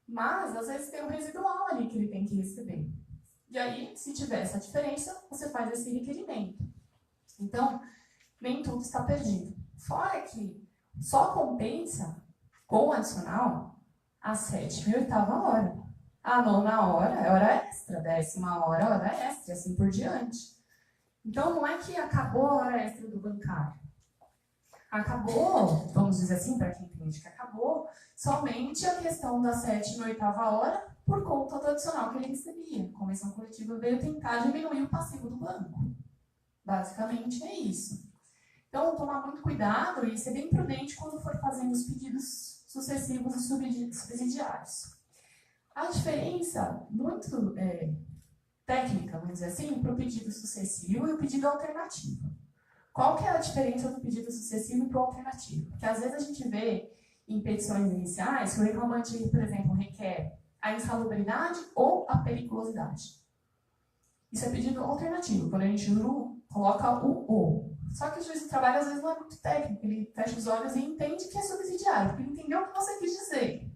Mas, às vezes, tem um residual ali que ele tem que receber. E aí, se tiver essa diferença, você faz esse requerimento. Então, nem tudo está perdido. Fora que só compensa com o adicional a 7ª e 8ª hora. A 9ª hora é hora extra, 10ª hora é hora extra, e assim por diante. Então, não é que acabou a hora extra do bancário. Acabou, vamos dizer assim, para quem entende que acabou, somente a questão da 7ª e 8ª hora por conta do adicional que ele recebia. A convenção coletiva veio tentar diminuir o passivo do banco. Basicamente é isso. Então, tomar muito cuidado e ser bem prudente quando for fazendo os pedidos sucessivos e subsidiários. A diferença muito técnica, vamos dizer assim, para o pedido sucessivo e o pedido alternativo. Qual que é a diferença do pedido sucessivo para o alternativo? Porque às vezes a gente vê em petições iniciais que o reclamante, por exemplo, requer a insalubridade ou a periculosidade. Isso é pedido alternativo, quando a gente coloca o ou. Só que o juiz do trabalho às vezes não é muito técnico, ele fecha os olhos e entende que é subsidiário, porque ele entendeu o que você quis dizer.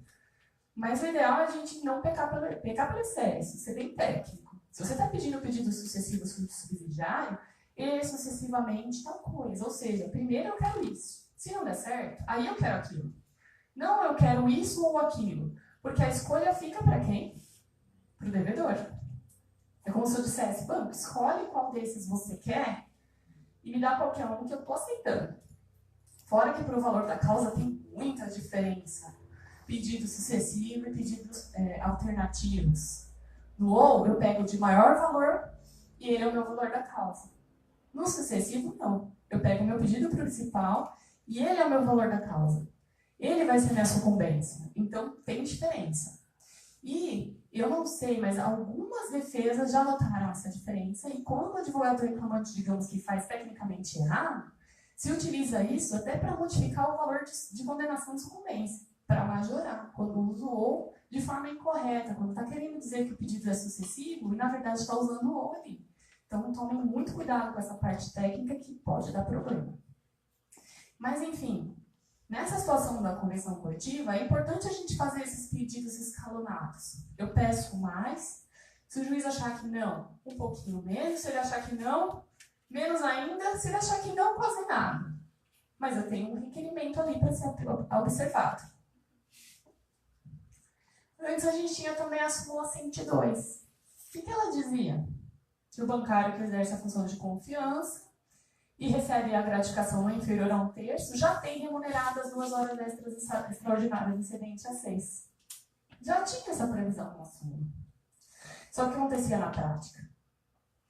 Mas o ideal é a gente não pecar pelo excesso, ser bem técnico. Se você está pedindo o pedido sucessivo subsidiário, ele sucessivamente tal coisa. Ou seja, primeiro eu quero isso. Se não der certo, aí eu quero aquilo. Não eu quero isso ou aquilo. Porque a escolha fica para quem? Para o devedor. É como se eu dissesse, banco, escolhe qual desses você quer e me dá qualquer um que eu estou aceitando. Fora que para o valor da causa tem muita diferença. Pedido sucessivo e pedidos alternativos. No ou, eu pego de maior valor e ele é o meu valor da causa. No sucessivo, não. Eu pego o meu pedido principal e ele é o meu valor da causa. Ele vai ser minha sucumbência. Então, tem diferença. E eu não sei, mas algumas defesas já notaram essa diferença. E quando o advogado reclamante, digamos que faz tecnicamente errado, se utiliza isso até para modificar o valor de condenação de sucumbência, para majorar, quando usa o ou de forma incorreta, quando está querendo dizer que o pedido é sucessivo e, na verdade, está usando o ou ali. Então, tomem muito cuidado com essa parte técnica que pode dar problema. Mas, enfim, nessa situação da convenção coletiva, é importante a gente fazer esses pedidos escalonados. Eu peço mais, se o juiz achar que não, um pouquinho menos, se ele achar que não, menos ainda, se ele achar que não, quase nada. mas eu tenho um requerimento ali para ser observado. Antes a gente tinha também a súmula 102. O que ela dizia? Que o bancário que exerce a função de confiança e recebe a gratificação não inferior a 1/3, já tem remunerado as 2 horas extras extraordinárias excedente a 6. Já tinha essa previsão na súmula. Só que o que acontecia na prática?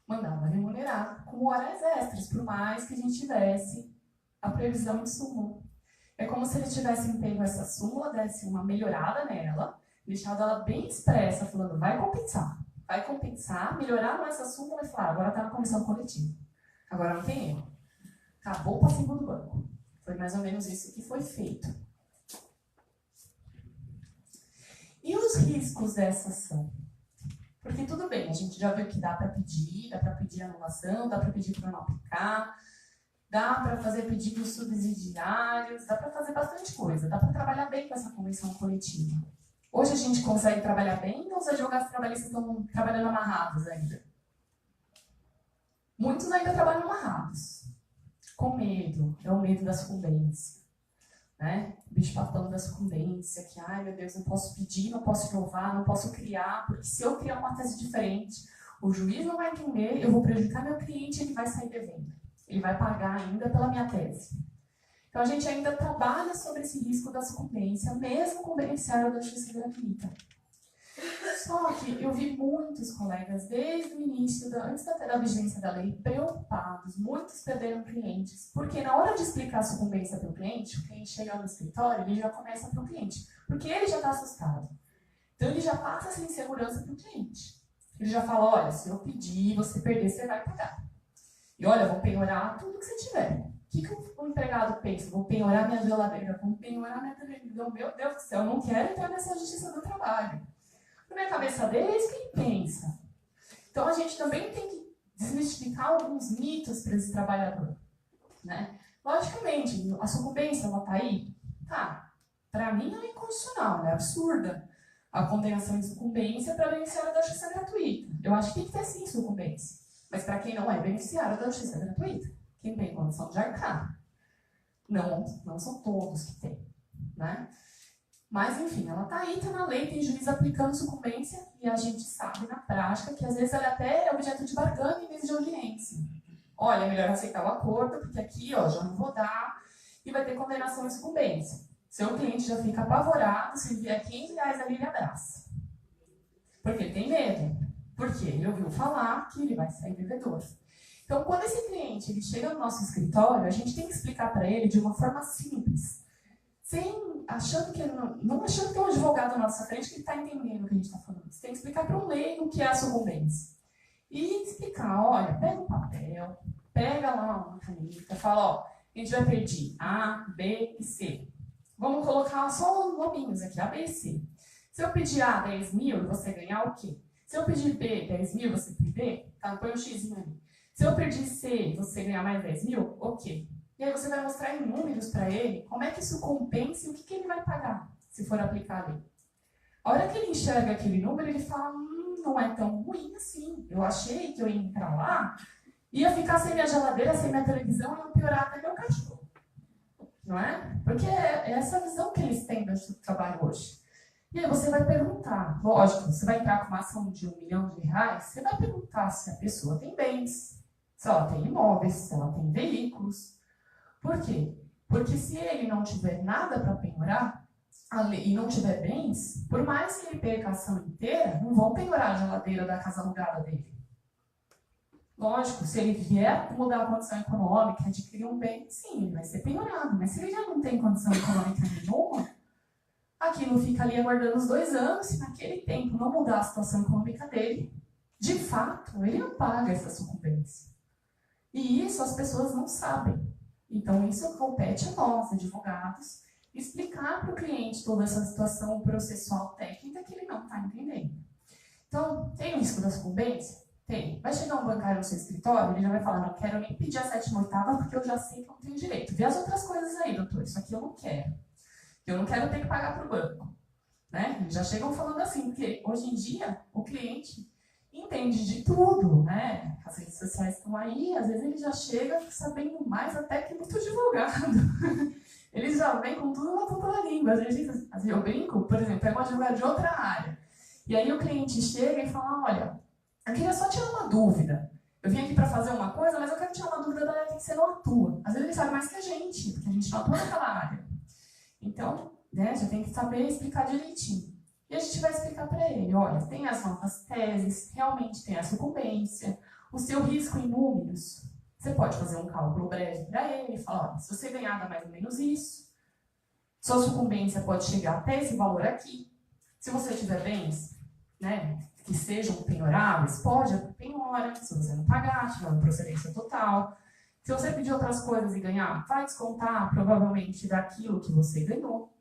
Mandava remunerar como horas extras, por mais que a gente tivesse a previsão de súmula. É como se eles tivessem pego essa súmula, desse uma melhorada nela, deixado ela bem expressa, falando, vai compensar, melhoraram essa súmula e falaram, agora está na comissão coletiva. Agora não tem erro. Acabou o passivo do banco. Foi mais ou menos isso que foi feito. E os riscos dessa ação? Porque tudo bem, a gente já viu que dá para pedir anulação, dá para pedir para não aplicar, dá para fazer pedidos subsidiários, dá para fazer bastante coisa, dá para trabalhar bem com essa convenção coletiva. Hoje a gente consegue trabalhar bem ou os advogados trabalhistas estão trabalhando amarrados ainda? Muitos ainda trabalham amarrados. Com medo, é o medo da sucumbência, né? O bicho-papão da sucumbência, que, ai meu Deus, não posso pedir, não posso inovar, não posso criar, porque se eu criar uma tese diferente, o juiz não vai entender, eu vou prejudicar meu cliente e ele vai sair devendo. Ele vai pagar ainda pela minha tese. Então a gente ainda trabalha sobre esse risco da sucumbência, mesmo com o beneficiário da justiça gratuita. Só que eu vi muitos colegas, desde o início, antes até da vigência da lei, preocupados, muitos perderam clientes, porque na hora de explicar a sucumbência para o cliente chega no escritório, ele já começa para o cliente, porque ele já está assustado. Então ele já passa essa insegurança para o cliente. Ele já fala, olha, se eu pedir, você perder, você vai pagar. E olha, eu vou penhorar tudo que você tiver. O que o empregado pensa? Vou penhorar minha geladeira, vou penhorar minha televisão. Meu Deus do céu, eu não quero entrar nessa justiça do trabalho. Na minha cabeça dele é isso que ele pensa. Então a gente também tem que desmistificar alguns mitos para esse trabalhador, né? Logicamente, a sucumbência, ela está aí? Tá. Para mim, ela é inconstitucional, ela é absurda. A condenação de sucumbência para beneficiário da justiça gratuita. Eu acho que tem que ter sim sucumbência. Mas para quem não é beneficiário da justiça gratuita, quem tem condição de arcar. Não são todos que têm, né? Mas, enfim, ela está aí, está na lei, tem juiz aplicando sucumbência e a gente sabe na prática que às vezes ela até é objeto de barganha em vez de audiência. Olha, é melhor aceitar o acordo, porque aqui, ó, já não vou dar e vai ter condenação em sucumbência. Seu cliente já fica apavorado, se vier R$15 ali, ele abraça. Porque ele tem medo. Porque ele ouviu falar que ele vai sair devedor. Então, quando esse cliente ele chega no nosso escritório, a gente tem que explicar para ele de uma forma simples. Achando que não achando que é um advogado na nossa frente que está entendendo o que a gente está falando. Você tem que explicar para um leigo o que é a sucumbência. E explicar, olha, pega um papel, pega lá uma caneta, fala, ó, a gente vai pedir A, B e C. Vamos colocar só os nominhos aqui, A, B e C. Se eu pedir A, 10 mil, você ganhar o quê? Se eu pedir B, 10 mil, você perder? Tá, põe um X ali. Se eu pedir C, você ganhar mais 10 mil, ok. E aí você vai mostrar em números para ele como é que isso compensa e o que ele vai pagar, se for aplicar a lei. A hora que ele enxerga aquele número, ele fala, não é tão ruim assim. Eu achei que eu ia entrar lá, ia ficar sem minha geladeira, sem minha televisão, e ia piorar até meu cachorro. Não é? Porque é essa visão que eles têm do trabalho hoje. E aí você vai perguntar, lógico, você vai entrar com uma ação de R$1 milhão, você vai perguntar se a pessoa tem bens, se ela tem imóveis, se ela tem veículos. Por quê? Porque se ele não tiver nada para penhorar e não tiver bens, por mais que ele perca a ação inteira, não vão penhorar a geladeira da casa alugada dele. Lógico, se ele vier mudar a condição econômica, adquirir um bem, sim, ele vai ser penhorado. Mas se ele já não tem condição econômica nenhuma, aquilo fica ali aguardando os 2 anos, se naquele tempo não mudar a situação econômica dele, de fato, ele não paga essa sucumbência. E isso as pessoas não sabem. Então, isso compete a nós, advogados, explicar para o cliente toda essa situação processual técnica que ele não está entendendo. Então, tem o risco da sucumbência? Tem. Vai chegar um bancário no seu escritório, ele já vai falar, não quero nem pedir a 7ª, 8ª, porque eu já sei que eu não tenho direito. Vê as outras coisas aí, doutor, isso aqui eu não quero. Eu não quero ter que pagar para o banco. Né? Eles já chegam falando assim, porque hoje em dia, o cliente, entende de tudo, né? As redes sociais estão aí, às vezes ele já chega sabendo mais até que muito advogado. Eles já vêm com tudo na ponta da língua. Às vezes eu brinco, por exemplo, é um advogado de outra área. E aí o cliente chega e fala, olha, eu queria só tirar uma dúvida. Eu vim aqui para fazer uma coisa, mas eu quero tirar uma dúvida da área que você não atua. Às vezes ele sabe mais que a gente, porque a gente não atua naquela área. Então, né, já tem que saber explicar direitinho. E a gente vai explicar para ele, olha, tem as novas teses, realmente tem a sucumbência, o seu risco em números. Você pode fazer um cálculo breve para ele e falar, olha, se você ganhar dá mais ou menos isso, sua sucumbência pode chegar até esse valor aqui. Se você tiver bens, né, que sejam penhoráveis, pode haver penhora, se você não pagar, tiver uma procedência total. Se você pedir outras coisas e ganhar, vai descontar provavelmente daquilo que você ganhou.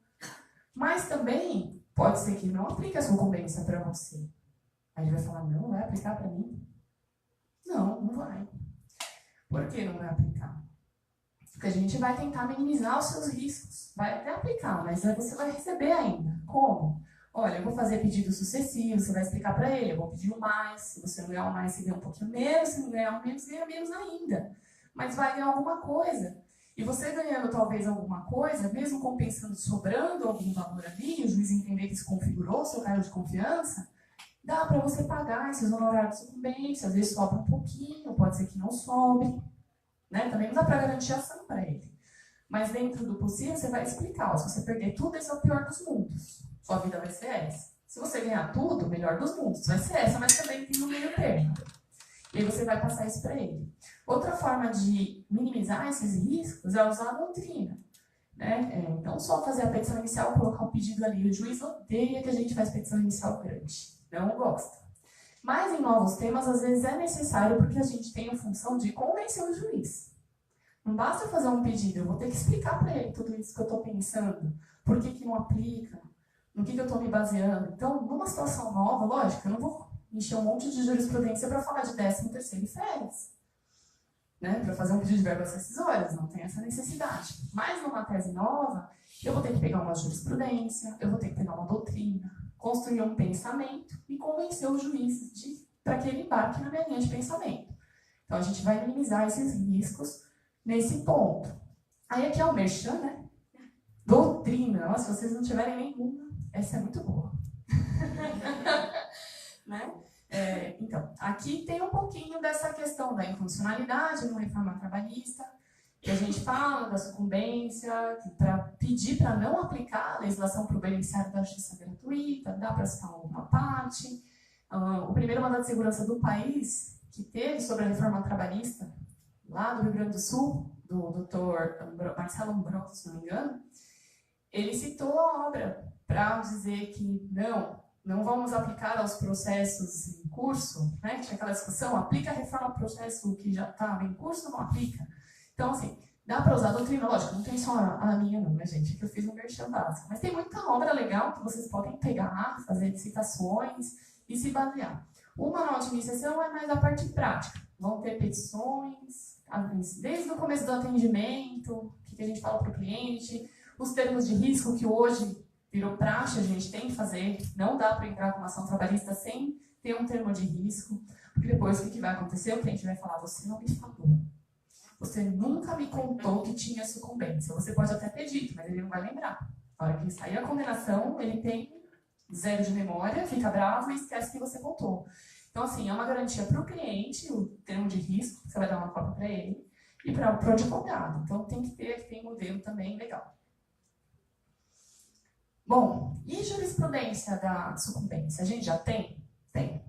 Mas também pode ser que não aplique a sucumbência para você. Aí ele vai falar, não vai aplicar para mim? Não, não vai. Por que não vai aplicar? Porque a gente vai tentar minimizar os seus riscos. Vai até aplicar, mas você vai receber ainda. Como? Olha, eu vou fazer pedidos sucessivos, você vai explicar para ele, eu vou pedir o mais, se você não ganhar o mais, você ganha um pouquinho menos, se não ganhar o menos, ganha menos ainda. Mas vai ganhar alguma coisa. E você ganhando talvez alguma coisa, mesmo compensando, sobrando algum valor ali, o juiz entender que se configurou o seu cargo de confiança, dá para você pagar esses honorários de sucumbência, às vezes sobra um pouquinho, pode ser que não sobre, né? Também não dá para garantir ação para ele. Mas dentro do possível, você vai explicar, ó, se você perder tudo, esse é o pior dos mundos. Sua vida vai ser essa. Se você ganhar tudo, o melhor dos mundos. Vai ser essa, mas também tem no meio termo. E aí você vai passar isso para ele. Outra forma de minimizar esses riscos é usar a doutrina. Né? Não só fazer a petição inicial e colocar o pedido ali. O juiz odeia que a gente faz petição inicial grande. Não gosta. Mas em novos temas, às vezes é necessário porque a gente tem a função de convencer o juiz. Não basta fazer um pedido, eu vou ter que explicar para ele tudo isso que eu estou pensando. Por que não aplica? No que eu estou me baseando? Então, numa situação nova, lógico, eu não vou encher um monte de jurisprudência para falar de 13º e férias. Né? Para fazer um pedido de verbas rescisórias, não tem essa necessidade. Mas numa tese nova, eu vou ter que pegar uma jurisprudência, eu vou ter que pegar uma doutrina, construir um pensamento e convencer o juiz para que ele embarque na minha linha de pensamento. Então, a gente vai minimizar esses riscos nesse ponto. Aí aqui é o merchan, né? Doutrina. Nossa, se vocês não tiverem nenhuma, essa é muito boa. Né? Então, aqui tem um pouquinho dessa questão da inconstitucionalidade no reforma trabalhista, que a gente fala da sucumbência, para pedir para não aplicar a legislação para o beneficiário da justiça gratuita, dá para citar alguma parte. O primeiro mandato de segurança do país que teve sobre a reforma trabalhista, lá do Rio Grande do Sul, do Dr. Marcelo Ambrosio, se não me engano, ele citou a obra para dizer que não vamos aplicar aos processos em curso, né? Tinha aquela discussão, aplica a reforma ao processo que já estava em curso ou não aplica? Então, assim, dá para usar a doutrina, lógico, não tem só a minha não, né, gente? Que eu fiz um merchan básico. Mas tem muita obra legal que vocês podem pegar, fazer citações e se basear. O manual de iniciação é mais a parte prática. Vão ter petições, desde o começo do atendimento, o que a gente fala para o cliente, os termos de risco que hoje virou praxe, a gente tem que fazer. Não dá para entrar com uma ação trabalhista sem ter um termo de risco, porque depois o que vai acontecer? O cliente vai falar, você não me falou. Você nunca me contou que tinha sucumbência. Você pode até ter dito, mas ele não vai lembrar. Na hora que sair a condenação, ele tem 0 de memória, fica bravo e esquece que você contou. Então, assim, é uma garantia para o cliente, o termo de risco, você vai dar uma cópia para ele, e para o advogado. Então, tem um modelo também legal. Bom, e jurisprudência da sucumbência? A gente já tem? Tem.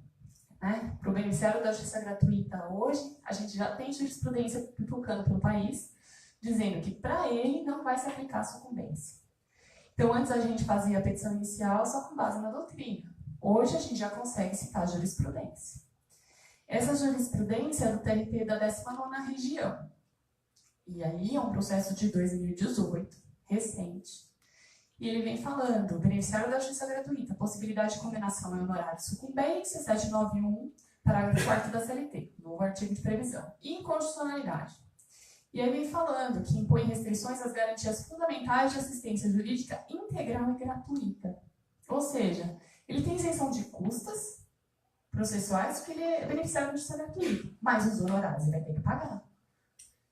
Né? Para o beneficiário da justiça gratuita hoje, a gente já tem jurisprudência pipocando pelo país, dizendo que para ele não vai se aplicar a sucumbência. Então, antes a gente fazia a petição inicial só com base na doutrina. Hoje a gente já consegue citar a jurisprudência. Essa jurisprudência é do TRT da 19ª região. E aí é um processo de 2018, recente. E ele vem falando, beneficiário da justiça gratuita, possibilidade de condenação em honorário de sucumbência, 791, parágrafo 4º da CLT, novo artigo de previsão. E inconstitucionalidade. E aí vem falando que impõe restrições às garantias fundamentais de assistência jurídica integral e gratuita. Ou seja, ele tem isenção de custas, processuais porque ele é beneficiário de justiça gratuita, mas os honorários ele vai ter que pagar.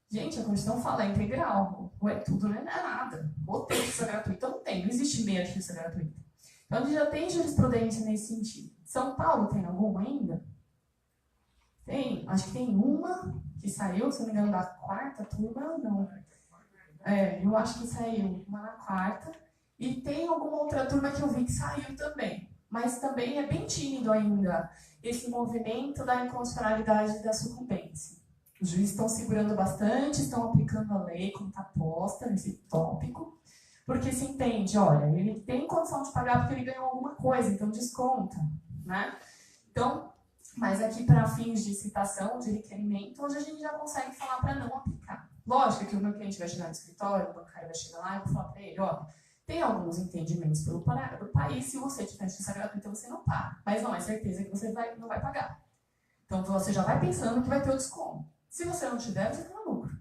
Gente, a Constituição fala integral, ou é tudo, não é nada. Ou tem justiça gratuita, ou não tem, não existe meia de justiça gratuita. Então, a gente já tem jurisprudência nesse sentido. São Paulo tem alguma ainda? Tem, acho que tem uma que saiu, se não me engano, da quarta turma, não. Eu acho que saiu uma na quarta. E tem alguma outra turma que eu vi que saiu também. Mas também é bem tímido ainda esse movimento da inconstitucionalidade da sucumbência. Os juízes estão segurando bastante, estão aplicando a lei como está posta nesse tópico, porque se entende, olha, ele tem condição de pagar porque ele ganhou alguma coisa, então desconta, né? Então, mas aqui para fins de citação, de requerimento, hoje a gente já consegue falar para não aplicar. Lógico que o meu cliente vai chegar no escritório, o bancário vai chegar lá e eu vou falar para ele, ó, tem alguns entendimentos pelo país, se você tiver justiça gratuita, você não paga, mas não é certeza que você não vai pagar. Então você já vai pensando que vai ter o desconto. Se você não tiver, você tem um lucro.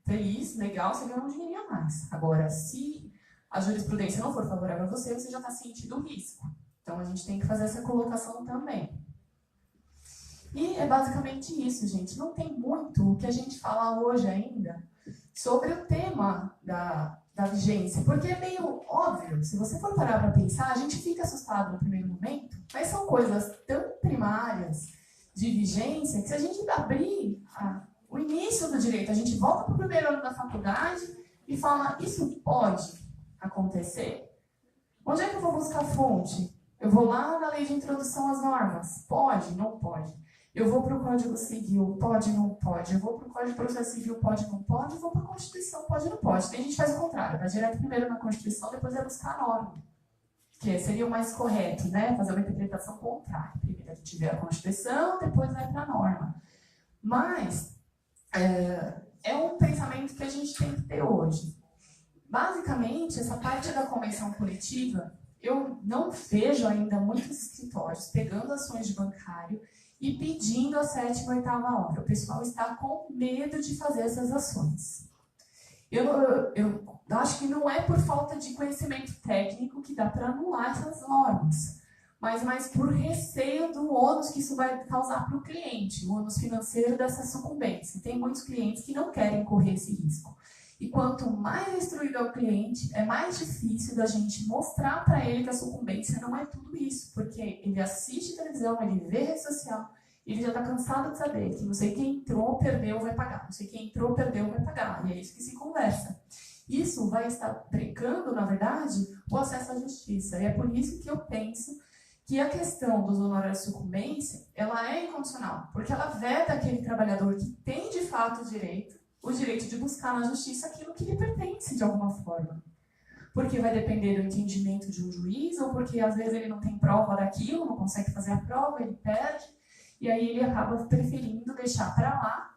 Feliz, legal, você ganha um dinheirinho a mais. Agora, se a jurisprudência não for favorável a você, você já está ciente do risco. Então a gente tem que fazer essa colocação também. E é basicamente isso, gente. Não tem muito o que a gente falar hoje ainda sobre o tema da vigência, porque é meio óbvio. Se você for parar para pensar, a gente fica assustado no primeiro momento, mas são coisas tão primárias de vigência que se a gente abrir o início do direito, a gente volta para o primeiro ano da faculdade e fala, isso pode acontecer? Onde é que eu vou buscar a fonte? Eu vou lá na lei de introdução às normas. Pode? Não pode. Eu vou para o Código Civil, pode, não pode. Eu vou para o Código de Processo Civil, pode, não pode. Eu vou para a Constituição, pode, não pode. Tem gente que faz o contrário, vai direto primeiro na Constituição, depois vai buscar a norma. Que seria o mais correto, né? Fazer uma interpretação contrária. Primeiro a gente vê a Constituição, depois vai para a norma. Mas é um pensamento que a gente tem que ter hoje. Basicamente, essa parte da convenção coletiva, eu não vejo ainda muitos escritórios pegando ações de bancário e pedindo a 7ª e 8ª hora. O pessoal está com medo de fazer essas ações. Eu acho que não é por falta de conhecimento técnico que dá para anular essas normas, mas mais por receio do ônus que isso vai causar para o cliente, o ônus financeiro dessa sucumbência. Tem muitos clientes que não querem correr esse risco. E quanto mais instruído é o cliente, é mais difícil da gente mostrar para ele que a sucumbência não é tudo isso, porque ele assiste televisão, ele vê rede social, ele já está cansado de saber que não sei quem entrou, perdeu, vai pagar, não sei quem entrou, perdeu, vai pagar, e é isso que se conversa. Isso vai estar precando, na verdade, o acesso à justiça, e é por isso que eu penso que a questão dos honorários de sucumbência, ela é incondicional, porque ela veta aquele trabalhador que tem de fato o direito de buscar na justiça aquilo que lhe pertence de alguma forma. Porque vai depender do entendimento de um juiz, ou porque às vezes ele não tem prova daquilo, não consegue fazer a prova, ele perde, e aí ele acaba preferindo deixar para lá.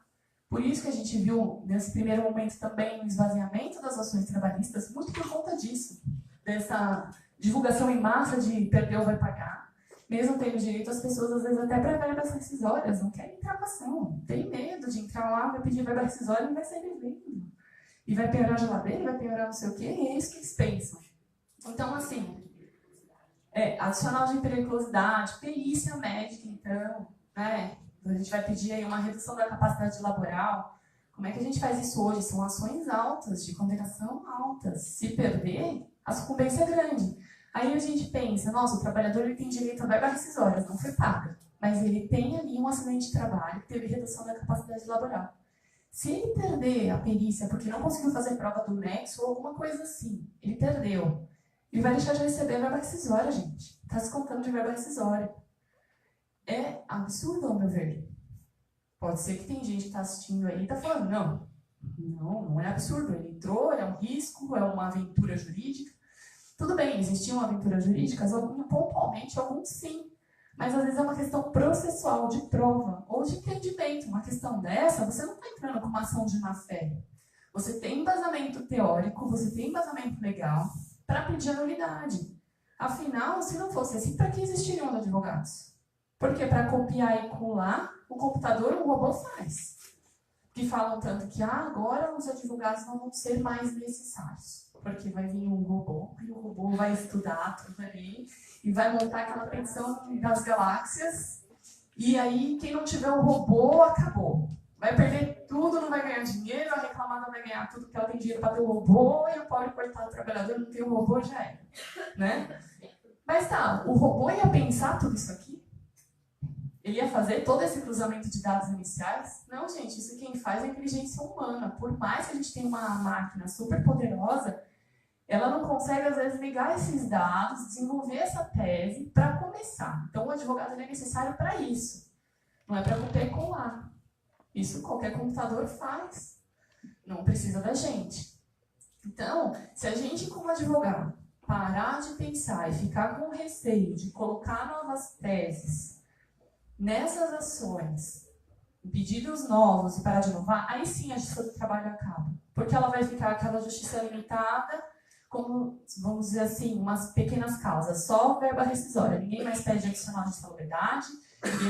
Por isso que a gente viu, nesse primeiro momento também, o esvaziamento das ações trabalhistas, muito por conta disso, dessa divulgação em massa de perdeu, vai pagar. Mesmo tendo direito, as pessoas às vezes até para verbas rescisórias não querem entrar com ação, tem medo de entrar lá, vai pedir verba rescisória e vai sair devendo. E vai penhorar a geladeira, vai penhorar não sei o quê, e é isso que eles pensam. Então, assim, adicional de periculosidade, perícia médica, então, né? A gente vai pedir aí uma redução da capacidade laboral. Como é que a gente faz isso hoje? São ações altas, de condenação altas. Se perder, a sucumbência é grande. Aí a gente pensa, nossa, o trabalhador ele tem direito a verba rescisória, não foi paga, mas ele tem ali um acidente de trabalho que teve redução da capacidade laboral. Se ele perder a perícia porque não conseguiu fazer prova do nexo ou alguma coisa assim, ele perdeu, ele vai deixar de receber a verba rescisória, gente. Está descontando de verba rescisória. É absurdo, ao meu ver. Pode ser que tem gente que está assistindo aí e está falando, não é absurdo. Ele entrou, é um risco, é uma aventura jurídica. Tudo bem, existiam aventuras jurídicas, pontualmente, alguns sim. Mas às vezes é uma questão processual, de prova, ou de entendimento. Uma questão dessa, você não está entrando com uma ação de má-fé. Você tem embasamento teórico, você tem embasamento legal para pedir a nulidade. Afinal, se não fosse assim, para que existiriam os advogados? Porque para copiar e colar, o computador, o robô faz. Que falam tanto que agora os advogados não vão ser mais necessários. Porque vai vir um robô, e o robô vai estudar tudo ali, e vai montar aquela petição das galáxias, E aí, quem não tiver o robô, acabou. Vai perder tudo, não vai ganhar dinheiro, a reclamada vai ganhar tudo porque ela tem dinheiro para ter o robô, e o pobre coitado trabalhador não tem o robô, já era. Né? Mas tá, o robô ia pensar tudo isso aqui? Ele ia fazer todo esse cruzamento de dados iniciais? Não, gente, isso quem faz é a inteligência humana. Por mais que a gente tenha uma máquina super poderosa, ela não consegue, às vezes, ligar esses dados, desenvolver essa tese para começar. Então, o advogado ele é necessário para isso. Não é para copiar e colar. Isso qualquer computador faz. Não precisa da gente. Então, se a gente, como advogado, parar de pensar e ficar com receio de colocar novas teses nessas ações, pedidos novos e parar de inovar, aí sim a justiça do trabalho acaba. Porque ela vai ficar aquela justiça limitada, como, vamos dizer assim, umas pequenas causas, só verba rescisória. Ninguém mais pede adicional de salubridade, ninguém mais